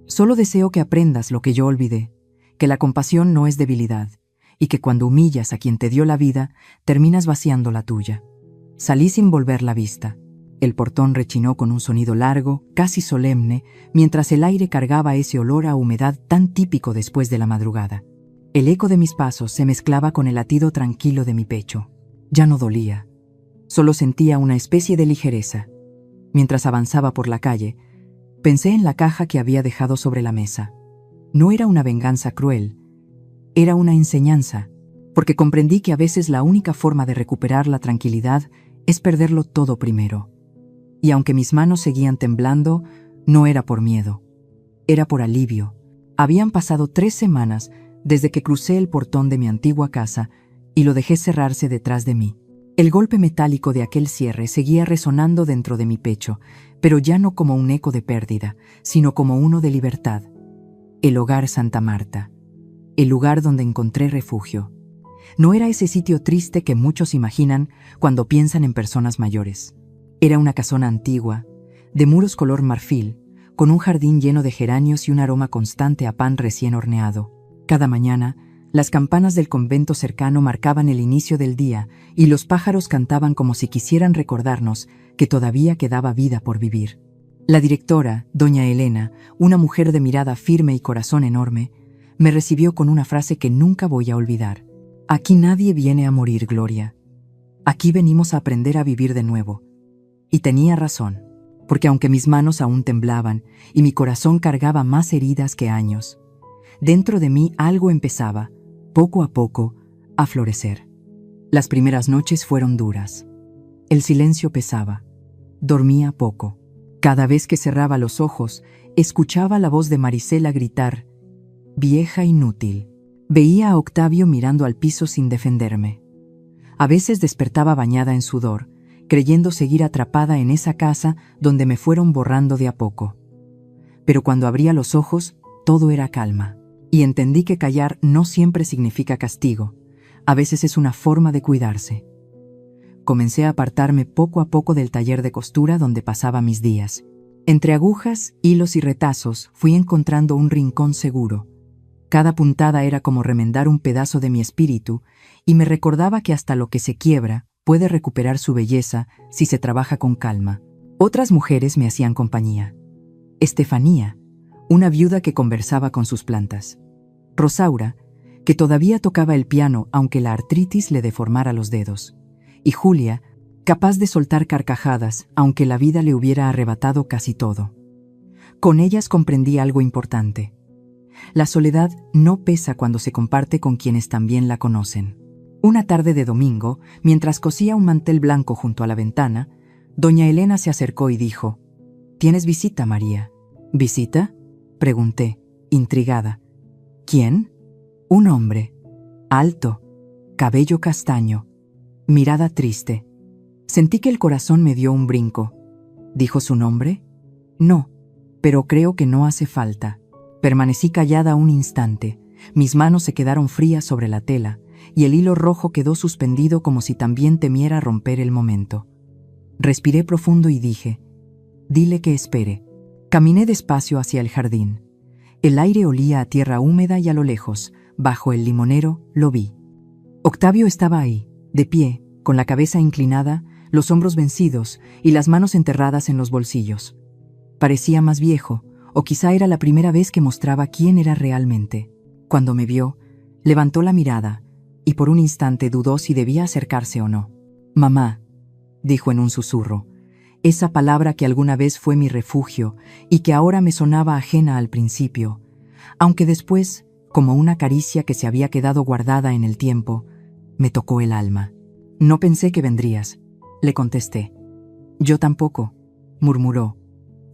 solo deseo que aprendas lo que yo olvidé, que la compasión no es debilidad, y que cuando humillas a quien te dio la vida, terminas vaciando la tuya. Salí sin volver la vista. El portón rechinó con un sonido largo, casi solemne, mientras el aire cargaba ese olor a humedad tan típico después de la madrugada. El eco de mis pasos se mezclaba con el latido tranquilo de mi pecho. Ya no dolía. Solo sentía una especie de ligereza. Mientras avanzaba por la calle, pensé en la caja que había dejado sobre la mesa. No era una venganza cruel, era una enseñanza, porque comprendí que a veces la única forma de recuperar la tranquilidad es perderlo todo primero. Y aunque mis manos seguían temblando, no era por miedo, era por alivio. Habían pasado 3 semanas desde que crucé el portón de mi antigua casa y lo dejé cerrarse detrás de mí. El golpe metálico de aquel cierre seguía resonando dentro de mi pecho, pero ya no como un eco de pérdida, sino como uno de libertad. El hogar Santa Marta, el lugar donde encontré refugio. No era ese sitio triste que muchos imaginan cuando piensan en personas mayores. Era una casona antigua, de muros color marfil, con un jardín lleno de geranios y un aroma constante a pan recién horneado. Cada mañana, las campanas del convento cercano marcaban el inicio del día y los pájaros cantaban como si quisieran recordarnos que todavía quedaba vida por vivir. La directora, doña Elena, una mujer de mirada firme y corazón enorme, me recibió con una frase que nunca voy a olvidar. Aquí nadie viene a morir, Gloria. Aquí venimos a aprender a vivir de nuevo. Y tenía razón, porque aunque mis manos aún temblaban y mi corazón cargaba más heridas que años, dentro de mí algo empezaba, poco a poco, a florecer. Las primeras noches fueron duras. El silencio pesaba. Dormía poco. Cada vez que cerraba los ojos, escuchaba la voz de Marisela gritar, «Vieja inútil». Veía a Octavio mirando al piso sin defenderme. A veces despertaba bañada en sudor, creyendo seguir atrapada en esa casa donde me fueron borrando de a poco. Pero cuando abría los ojos, todo era calma, y entendí que callar no siempre significa castigo, a veces es una forma de cuidarse. Comencé a apartarme poco a poco del taller de costura donde pasaba mis días. Entre agujas, hilos y retazos fui encontrando un rincón seguro. Cada puntada era como remendar un pedazo de mi espíritu y me recordaba que hasta lo que se quiebra puede recuperar su belleza si se trabaja con calma. Otras mujeres me hacían compañía. Estefanía, una viuda que conversaba con sus plantas. Rosaura, que todavía tocaba el piano aunque la artritis le deformara los dedos. Y Julia, capaz de soltar carcajadas aunque la vida le hubiera arrebatado casi todo. Con ellas comprendí algo importante. La soledad no pesa cuando se comparte con quienes también la conocen. Una tarde de domingo, mientras cosía un mantel blanco junto a la ventana, doña Elena se acercó y dijo, «¿Tienes visita, María?» «¿Visita?», pregunté, intrigada. «¿Quién?» «Un hombre, alto, cabello castaño, mirada triste». Sentí que el corazón me dio un brinco. ¿Dijo su nombre? No, pero creo que no hace falta. Permanecí callada un instante. Mis manos se quedaron frías sobre la tela y el hilo rojo quedó suspendido como si también temiera romper el momento. Respiré profundo y dije, «Dile que espere». Caminé despacio hacia el jardín. El aire olía a tierra húmeda y a lo lejos, bajo el limonero, lo vi. Octavio estaba ahí, de pie, con la cabeza inclinada, los hombros vencidos y las manos enterradas en los bolsillos. Parecía más viejo, o quizá era la primera vez que mostraba quién era realmente. Cuando me vio, levantó la mirada y por un instante dudó si debía acercarse o no. «Mamá», dijo en un susurro, Esa palabra que alguna vez fue mi refugio y que ahora me sonaba ajena al principio, aunque después, como una caricia que se había quedado guardada en el tiempo, me tocó el alma. No pensé que vendrías, le contesté. Yo tampoco, murmuró.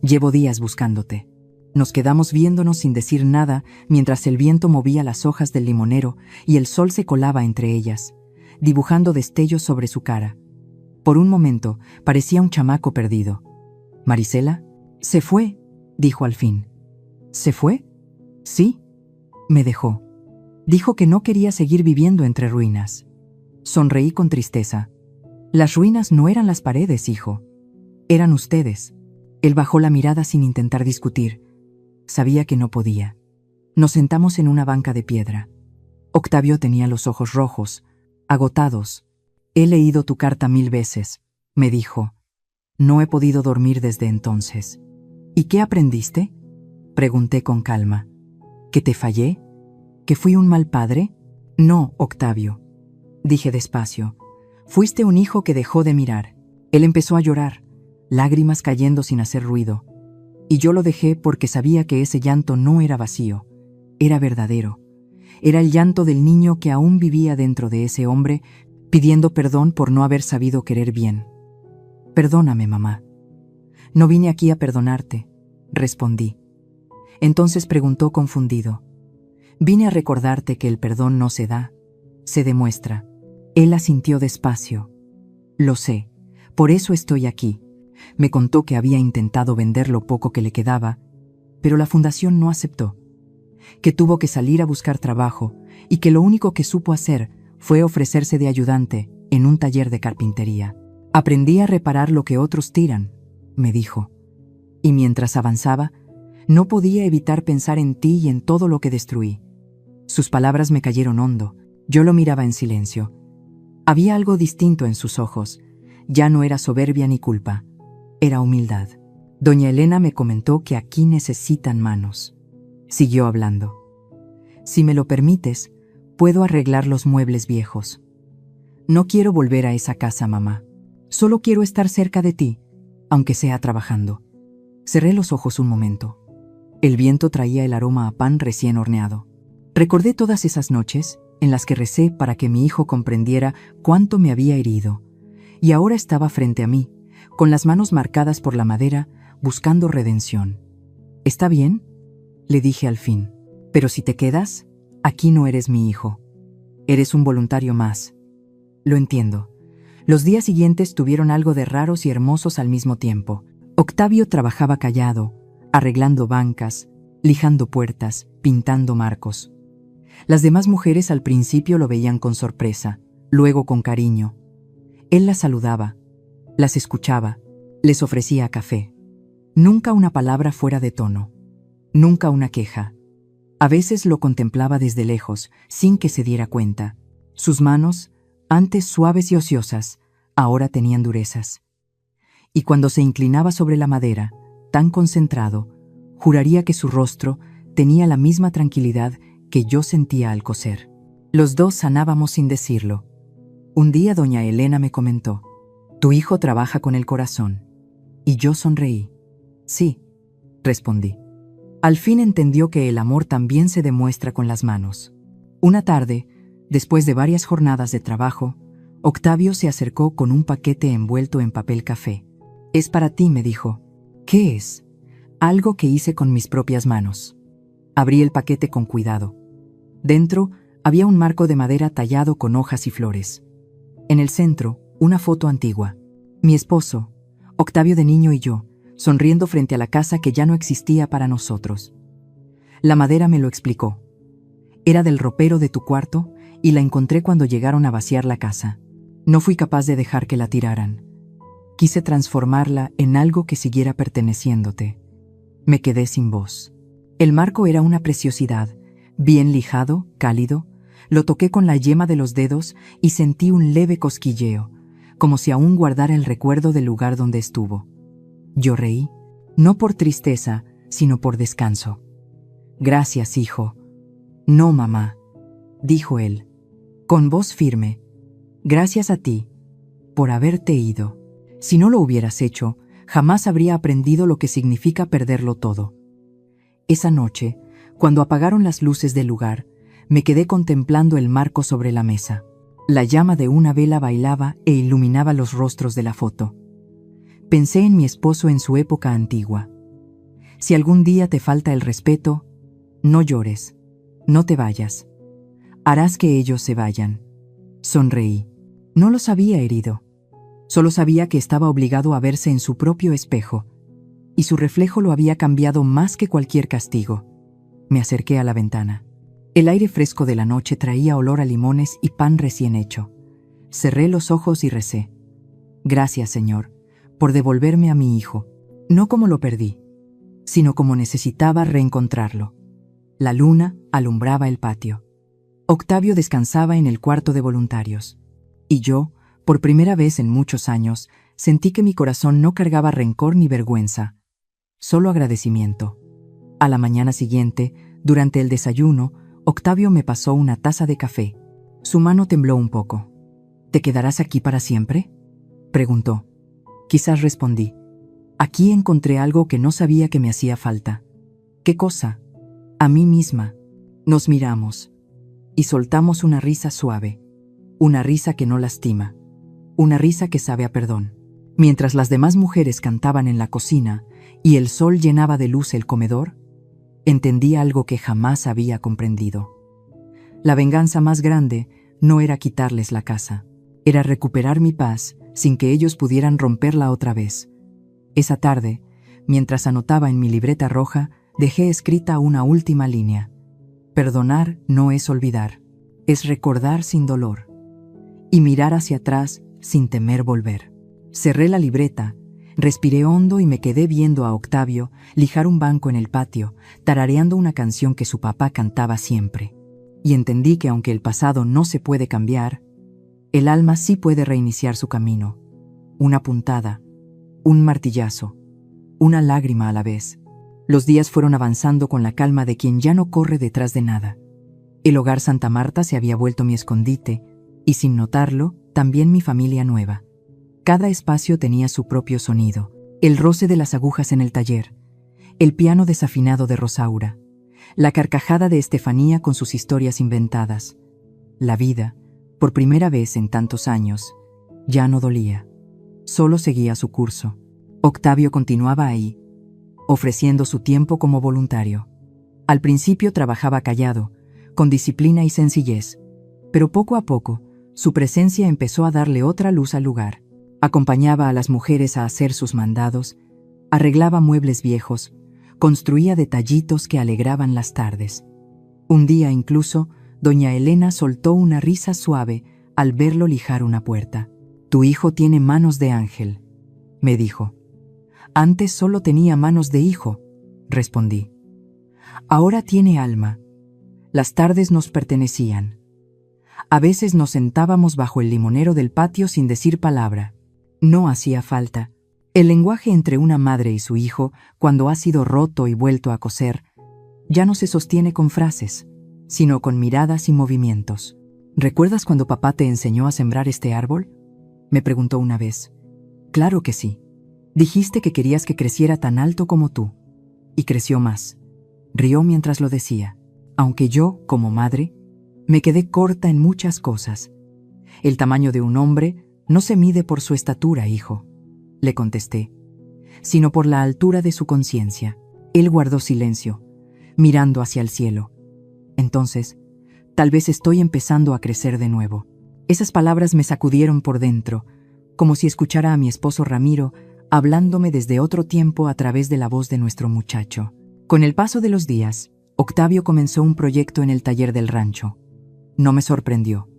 Llevo días buscándote. Nos quedamos viéndonos sin decir nada mientras el viento movía las hojas del limonero y el sol se colaba entre ellas, dibujando destellos sobre su cara. Por un momento parecía un chamaco perdido. «¿Marisela? Se fue», dijo al fin. «¿Se fue?» «Sí». Me dejó. Dijo que no quería seguir viviendo entre ruinas. Sonreí con tristeza. Las ruinas no eran las paredes, hijo. Eran ustedes. Él bajó la mirada sin intentar discutir. Sabía que no podía. Nos sentamos en una banca de piedra. Octavio tenía los ojos rojos, agotados. «He leído tu carta 1000 veces», me dijo. «No he podido dormir desde entonces». «¿Y qué aprendiste?», pregunté con calma. «¿Que te fallé? ¿Que fui un mal padre?» «No, Octavio», dije despacio. «Fuiste un hijo que dejó de mirar». Él empezó a llorar, lágrimas cayendo sin hacer ruido. Y yo lo dejé porque sabía que ese llanto no era vacío, era verdadero. Era el llanto del niño que aún vivía dentro de ese hombre, pidiendo perdón por no haber sabido querer bien. «Perdóname, mamá». «No vine aquí a perdonarte», respondí. Entonces preguntó confundido. «Vine a recordarte que el perdón no se da, se demuestra». Él asintió despacio. «Lo sé, por eso estoy aquí». Me contó que había intentado vender lo poco que le quedaba, pero la fundación no aceptó. Que tuvo que salir a buscar trabajo y que lo único que supo hacer fue ofrecerse de ayudante en un taller de carpintería. «Aprendí a reparar lo que otros tiran», me dijo. Y mientras avanzaba, no podía evitar pensar en ti y en todo lo que destruí. Sus palabras me cayeron hondo. Yo lo miraba en silencio. Había algo distinto en sus ojos. Ya no era soberbia ni culpa. Era humildad. «Doña Elena me comentó que aquí necesitan manos». Siguió hablando. «Si me lo permites, puedo arreglar los muebles viejos. No quiero volver a esa casa, mamá. Solo quiero estar cerca de ti, aunque sea trabajando». Cerré los ojos un momento. El viento traía el aroma a pan recién horneado. Recordé todas esas noches en las que recé para que mi hijo comprendiera cuánto me había herido, y ahora estaba frente a mí, con las manos marcadas por la madera, buscando redención. «¿Está bien?», le dije al fin. «Pero si te quedas, aquí no eres mi hijo. Eres un voluntario más». «Lo entiendo». Los días siguientes tuvieron algo de raros y hermosos al mismo tiempo. Octavio trabajaba callado, arreglando bancas, lijando puertas, pintando marcos. Las demás mujeres al principio lo veían con sorpresa, luego con cariño. Él las saludaba, las escuchaba, les ofrecía café. Nunca una palabra fuera de tono, nunca una queja. A veces lo contemplaba desde lejos, sin que se diera cuenta. Sus manos, antes suaves y ociosas, ahora tenían durezas. Y cuando se inclinaba sobre la madera, tan concentrado, juraría que su rostro tenía la misma tranquilidad que yo sentía al coser. Los dos sanábamos sin decirlo. Un día doña Elena me comentó: «Tu hijo trabaja con el corazón». Y yo sonreí. «Sí», respondí. Al fin entendió que el amor también se demuestra con las manos. Una tarde, después de varias jornadas de trabajo, Octavio se acercó con un paquete envuelto en papel café. «Es para ti», me dijo. «¿Qué es?» «Algo que hice con mis propias manos». Abrí el paquete con cuidado. Dentro había un marco de madera tallado con hojas y flores. En el centro, una foto antigua. Mi esposo, Octavio de niño y yo, sonriendo frente a la casa que ya no existía para nosotros. La madera me lo explicó. Era del ropero de tu cuarto y la encontré cuando llegaron a vaciar la casa. No fui capaz de dejar que la tiraran. Quise transformarla en algo que siguiera perteneciéndote. Me quedé sin voz. El marco era una preciosidad, bien lijado, cálido. Lo toqué con la yema de los dedos y sentí un leve cosquilleo, como si aún guardara el recuerdo del lugar donde estuvo. Yo reí, no por tristeza, sino por descanso. «Gracias, hijo». «No, mamá», dijo él, con voz firme. «Gracias a ti, por haberte ido. Si no lo hubieras hecho, Jamás habría aprendido lo que significa perderlo todo. Esa noche, cuando apagaron las luces del lugar, me quedé contemplando el marco sobre la mesa. La llama de una vela bailaba e iluminaba los rostros de la foto. Pensé en mi esposo en su época antigua. Si algún día te falta el respeto, no llores, no te vayas. Harás que ellos se vayan. Sonreí. No los había herido. Solo sabía que estaba obligado a verse en su propio espejo, y su reflejo lo había cambiado más que cualquier castigo. Me acerqué a la ventana. El aire fresco de la noche traía olor a limones y pan recién hecho. Cerré los ojos y recé. Gracias, Señor, por devolverme a mi hijo, no como lo perdí, sino como necesitaba reencontrarlo. La luna alumbraba el patio. Octavio descansaba en el cuarto de voluntarios. Y yo, por primera vez en muchos años, sentí que mi corazón no cargaba rencor ni vergüenza, solo agradecimiento. A la mañana siguiente, durante el desayuno, Octavio me pasó una taza de café. Su mano tembló un poco. ¿Te quedarás aquí para siempre?, preguntó. Quizás respondí. Aquí encontré algo que no sabía que me hacía falta. ¿Qué cosa? A mí misma. Nos miramos y soltamos una risa suave, una risa que no lastima, una risa que sabe a perdón. Mientras las demás mujeres cantaban en la cocina y el sol llenaba de luz el comedor, entendí algo que jamás había comprendido. La venganza más grande no era quitarles la casa, era recuperar mi paz sin que ellos pudieran romperla otra vez. Esa tarde, mientras anotaba en mi libreta roja, dejé escrita una última línea. Perdonar no es olvidar, es recordar sin dolor y mirar hacia atrás sin temer volver. Cerré la libreta, respiré hondo y me quedé viendo a Octavio lijar un banco en el patio, tarareando una canción que su papá cantaba siempre. Y entendí que aunque el pasado no se puede cambiar, el alma sí puede reiniciar su camino. Una puntada, un martillazo, una lágrima a la vez. Los días fueron avanzando con la calma de quien ya no corre detrás de nada. El hogar Santa Marta se había vuelto mi escondite, y sin notarlo, también mi familia nueva. Cada espacio tenía su propio sonido, el roce de las agujas en el taller, el piano desafinado de Rosaura, la carcajada de Estefanía con sus historias inventadas. La vida, por primera vez en tantos años, ya no dolía. Solo seguía su curso. Octavio continuaba ahí, ofreciendo su tiempo como voluntario. Al principio trabajaba callado, con disciplina y sencillez, pero poco a poco, su presencia empezó a darle otra luz al lugar. Acompañaba a las mujeres a hacer sus mandados, arreglaba muebles viejos, construía detallitos que alegraban las tardes. Un día incluso, doña Elena soltó una risa suave al verlo lijar una puerta. «Tu hijo tiene manos de ángel», me dijo. «Antes solo tenía manos de hijo», respondí. «Ahora tiene alma. Las tardes nos pertenecían. A veces nos sentábamos bajo el limonero del patio sin decir palabra. No hacía falta. El lenguaje entre una madre y su hijo, cuando ha sido roto y vuelto a coser, ya no se sostiene con frases, sino con miradas y movimientos. ¿Recuerdas cuando papá te enseñó a sembrar este árbol?», me preguntó una vez. «Claro que sí. Dijiste que querías que creciera tan alto como tú. Y creció más». Rió mientras lo decía, aunque yo, como madre, me quedé corta en muchas cosas. «El tamaño de un hombre no se mide por su estatura, hijo», le contesté, «sino por la altura de su conciencia». Él guardó silencio, mirando hacia el cielo. Entonces, tal vez estoy empezando a crecer de nuevo. Esas palabras me sacudieron por dentro, como si escuchara a mi esposo Ramiro hablándome desde otro tiempo a través de la voz de nuestro muchacho. Con el paso de los días, Octavio comenzó un proyecto en el taller del rancho. No me sorprendió.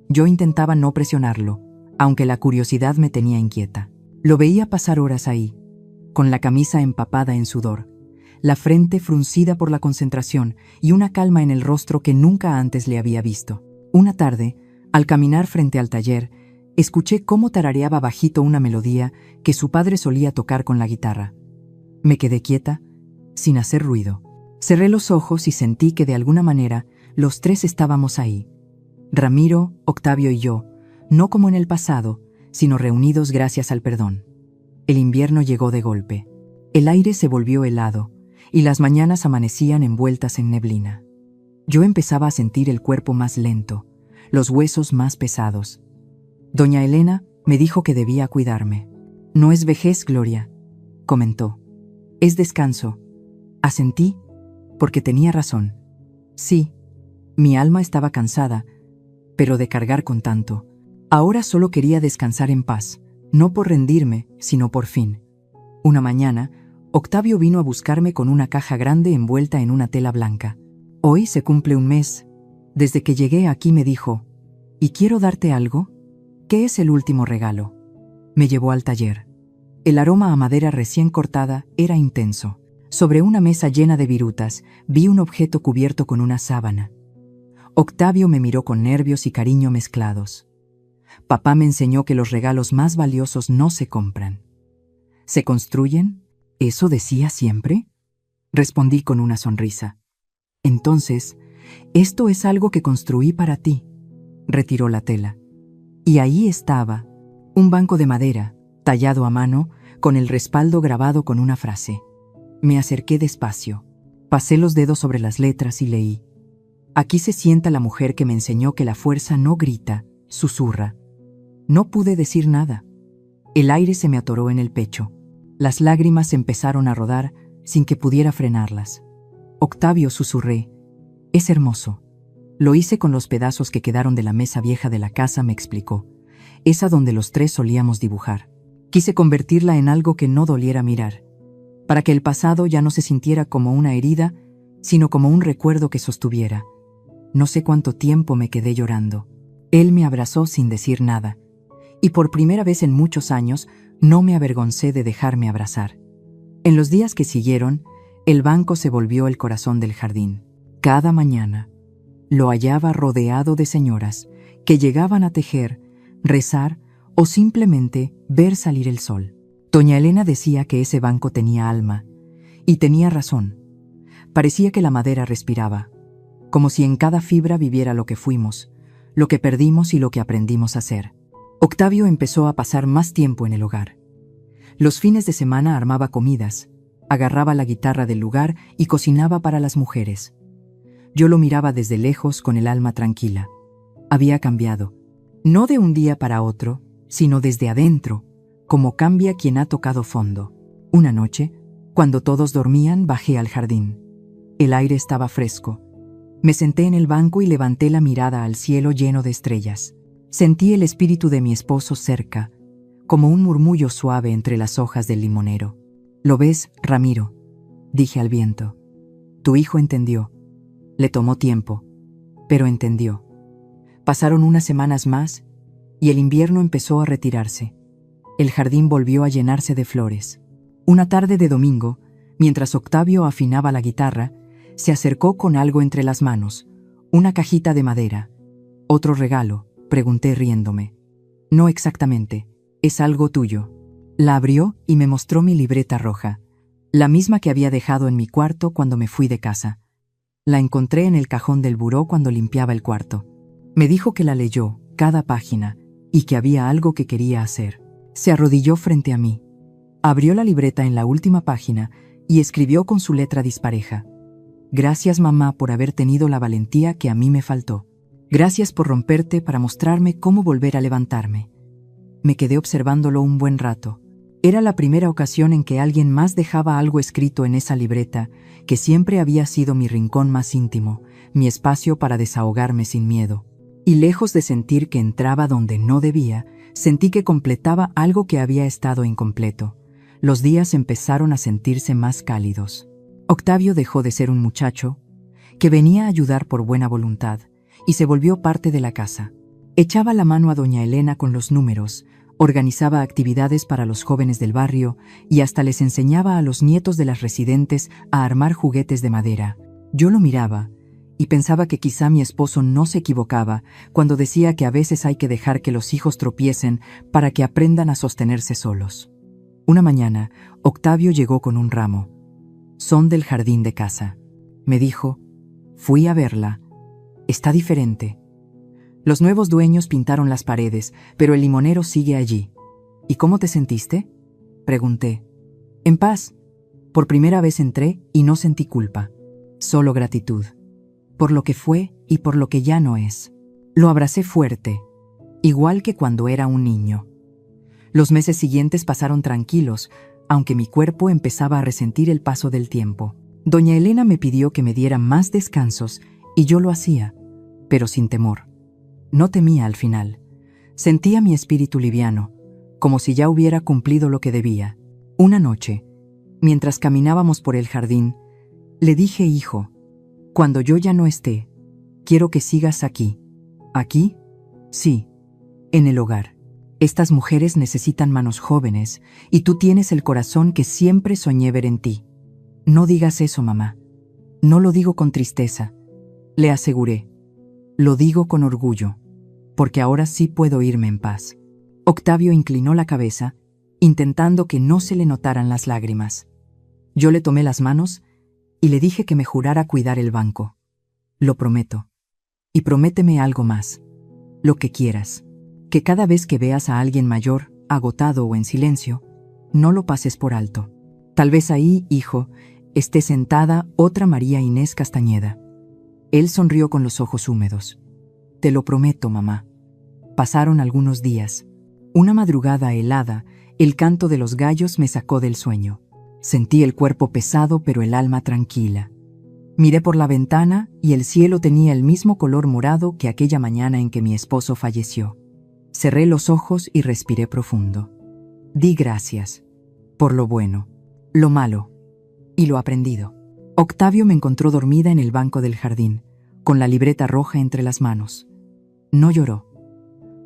Yo intentaba no presionarlo, aunque la curiosidad me tenía inquieta. Lo veía pasar horas ahí, con la camisa empapada en sudor, la frente fruncida por la concentración y una calma en el rostro que nunca antes le había visto. Una tarde, al caminar frente al taller, escuché cómo tarareaba bajito una melodía que su padre solía tocar con la guitarra. Me quedé quieta, sin hacer ruido. Cerré los ojos y sentí que de alguna manera los tres estábamos ahí. Ramiro, Octavio y yo, no como en el pasado, sino reunidos gracias al perdón. El invierno llegó de golpe. El aire se volvió helado y las mañanas amanecían envueltas en neblina. Yo empezaba a sentir el cuerpo más lento, los huesos más pesados. Doña Elena me dijo que debía cuidarme. No es vejez, Gloria, comentó. Es descanso. Asentí, porque tenía razón. Sí, mi alma estaba cansada, pero de cargar con tanto. Ahora solo quería descansar en paz, no por rendirme, sino por fin. Una mañana, Octavio vino a buscarme con una caja grande envuelta en una tela blanca. Hoy se cumple un mes. Desde que llegué aquí me dijo, ¿y quiero darte algo? ¿Qué es el último regalo? Me llevó al taller. El aroma a madera recién cortada era intenso. Sobre una mesa llena de virutas, vi un objeto cubierto con una sábana. Octavio me miró con nervios y cariño mezclados. Papá me enseñó que los regalos más valiosos no se compran. ¿Se construyen? ¿Eso decía siempre? Respondí con una sonrisa. Entonces, esto es algo que construí para ti. Retiró la tela. Y ahí estaba, un banco de madera, tallado a mano, con el respaldo grabado con una frase. Me acerqué despacio, pasé los dedos sobre las letras y leí. Aquí se sienta la mujer que me enseñó que la fuerza no grita, susurra. No pude decir nada. El aire se me atoró en el pecho. Las lágrimas empezaron a rodar sin que pudiera frenarlas. Octavio, susurré. Es hermoso. Lo hice con los pedazos que quedaron de la mesa vieja de la casa, me explicó. Esa donde los tres solíamos dibujar. Quise convertirla en algo que no doliera mirar, para que el pasado ya no se sintiera como una herida, sino como un recuerdo que sostuviera. No sé cuánto tiempo me quedé llorando. Él me abrazó sin decir nada, y por primera vez en muchos años no me avergoncé de dejarme abrazar. En los días que siguieron, el banco se volvió el corazón del jardín. Cada mañana lo hallaba rodeado de señoras que llegaban a tejer, rezar o simplemente ver salir el sol. Doña Elena decía que ese banco tenía alma, y tenía razón. Parecía que la madera respiraba, como si en cada fibra viviera lo que fuimos, lo que perdimos y lo que aprendimos a ser. Octavio empezó a pasar más tiempo en el hogar. Los fines de semana armaba comidas, agarraba la guitarra del lugar y cocinaba para las mujeres. Yo lo miraba desde lejos con el alma tranquila. Había cambiado, no de un día para otro, sino desde adentro, como cambia quien ha tocado fondo. Una noche, cuando todos dormían, bajé al jardín. El aire estaba fresco. Me senté en el banco y levanté la mirada al cielo lleno de estrellas. Sentí el espíritu de mi esposo cerca, como un murmullo suave entre las hojas del limonero. «¿Lo ves, Ramiro?», dije al viento. «Tu hijo entendió. Le tomó tiempo, pero entendió». Pasaron unas semanas más y el invierno empezó a retirarse. El jardín volvió a llenarse de flores. Una tarde de domingo, mientras Octavio afinaba la guitarra, se acercó con algo entre las manos, una cajita de madera. «¿Otro regalo?», pregunté riéndome. «No exactamente, es algo tuyo». La abrió y me mostró mi libreta roja, la misma que había dejado en mi cuarto cuando me fui de casa. La encontré en el cajón del buró cuando limpiaba el cuarto. Me dijo que la leyó, cada página, y que había algo que quería hacer. Se arrodilló frente a mí. Abrió la libreta en la última página y escribió con su letra dispareja. «Gracias, mamá, por haber tenido la valentía que a mí me faltó. Gracias por romperte para mostrarme cómo volver a levantarme». Me quedé observándolo un buen rato. Era la primera ocasión en que alguien más dejaba algo escrito en esa libreta, que siempre había sido mi rincón más íntimo, mi espacio para desahogarme sin miedo. Y lejos de sentir que entraba donde no debía, sentí que completaba algo que había estado incompleto. Los días empezaron a sentirse más cálidos. Octavio dejó de ser un muchacho que venía a ayudar por buena voluntad y se volvió parte de la casa. Echaba la mano a doña Elena con los números, organizaba actividades para los jóvenes del barrio y hasta les enseñaba a los nietos de las residentes a armar juguetes de madera. Yo lo miraba y pensaba que quizá mi esposo no se equivocaba cuando decía que a veces hay que dejar que los hijos tropiecen para que aprendan a sostenerse solos. Una mañana, Octavio llegó con un ramo. «Son del jardín de casa», me dijo. Fui a verla. Está diferente. Los nuevos dueños pintaron las paredes, pero el limonero sigue allí. «¿Y cómo te sentiste?», Pregunté. En paz. Por primera vez entré y no sentí culpa. Solo gratitud. Por lo que fue y por lo que ya no es. Lo abracé fuerte, igual que cuando era un niño. Los meses siguientes pasaron tranquilos, aunque mi cuerpo empezaba a resentir el paso del tiempo. Doña Elena me pidió que me diera más descansos y yo lo hacía, pero sin temor. No temía al final. Sentía mi espíritu liviano, como si ya hubiera cumplido lo que debía. Una noche, mientras caminábamos por el jardín, le dije: hijo, cuando yo ya no esté, quiero que sigas aquí. ¿Aquí? Sí, en el hogar. Estas mujeres necesitan manos jóvenes y tú tienes el corazón que siempre soñé ver en ti. No digas eso, mamá. No lo digo con tristeza, le aseguré. Lo digo con orgullo, porque ahora sí puedo irme en paz. Octavio inclinó la cabeza, intentando que no se le notaran las lágrimas. Yo le tomé las manos y le dije que me jurara cuidar el banco. Lo prometo. Y prométeme algo más. Lo que quieras. Que cada vez que veas a alguien mayor, agotado o en silencio, no lo pases por alto. Tal vez ahí, hijo, esté sentada otra María Inés Castañeda. Él sonrió con los ojos húmedos. Te lo prometo, mamá. Pasaron algunos días. Una madrugada helada, el canto de los gallos me sacó del sueño. Sentí el cuerpo pesado, pero el alma tranquila. Miré por la ventana y el cielo tenía el mismo color morado que aquella mañana en que mi esposo falleció. Cerré los ojos y respiré profundo. Di gracias por lo bueno, lo malo y lo aprendido. Octavio me encontró dormida en el banco del jardín, con la libreta roja entre las manos. No lloró.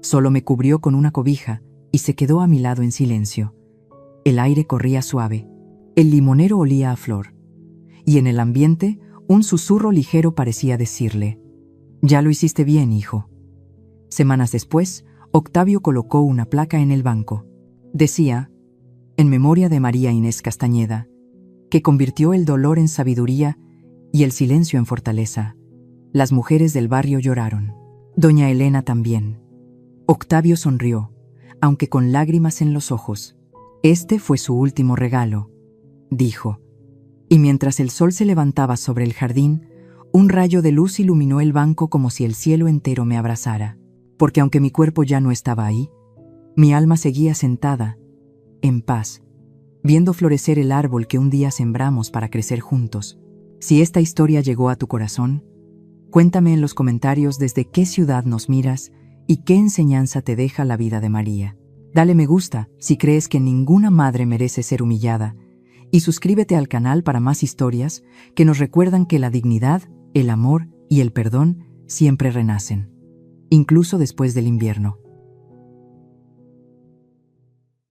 Solo me cubrió con una cobija y se quedó a mi lado en silencio. El aire corría suave. El limonero olía a flor. Y en el ambiente, un susurro ligero parecía decirle: ya lo hiciste bien, hijo. Semanas después, Octavio colocó una placa en el banco. Decía: en memoria de María Inés Castañeda, que convirtió el dolor en sabiduría y el silencio en fortaleza. Las mujeres del barrio lloraron. Doña Elena también. Octavio sonrió, aunque con lágrimas en los ojos. Este fue su último regalo, dijo. Y mientras el sol se levantaba sobre el jardín, un rayo de luz iluminó el banco como si el cielo entero me abrazara. Porque aunque mi cuerpo ya no estaba ahí, mi alma seguía sentada, en paz, viendo florecer el árbol que un día sembramos para crecer juntos. Si esta historia llegó a tu corazón, cuéntame en los comentarios desde qué ciudad nos miras y qué enseñanza te deja la vida de María. Dale me gusta si crees que ninguna madre merece ser humillada y suscríbete al canal para más historias que nos recuerdan que la dignidad, el amor y el perdón siempre renacen, incluso después del invierno.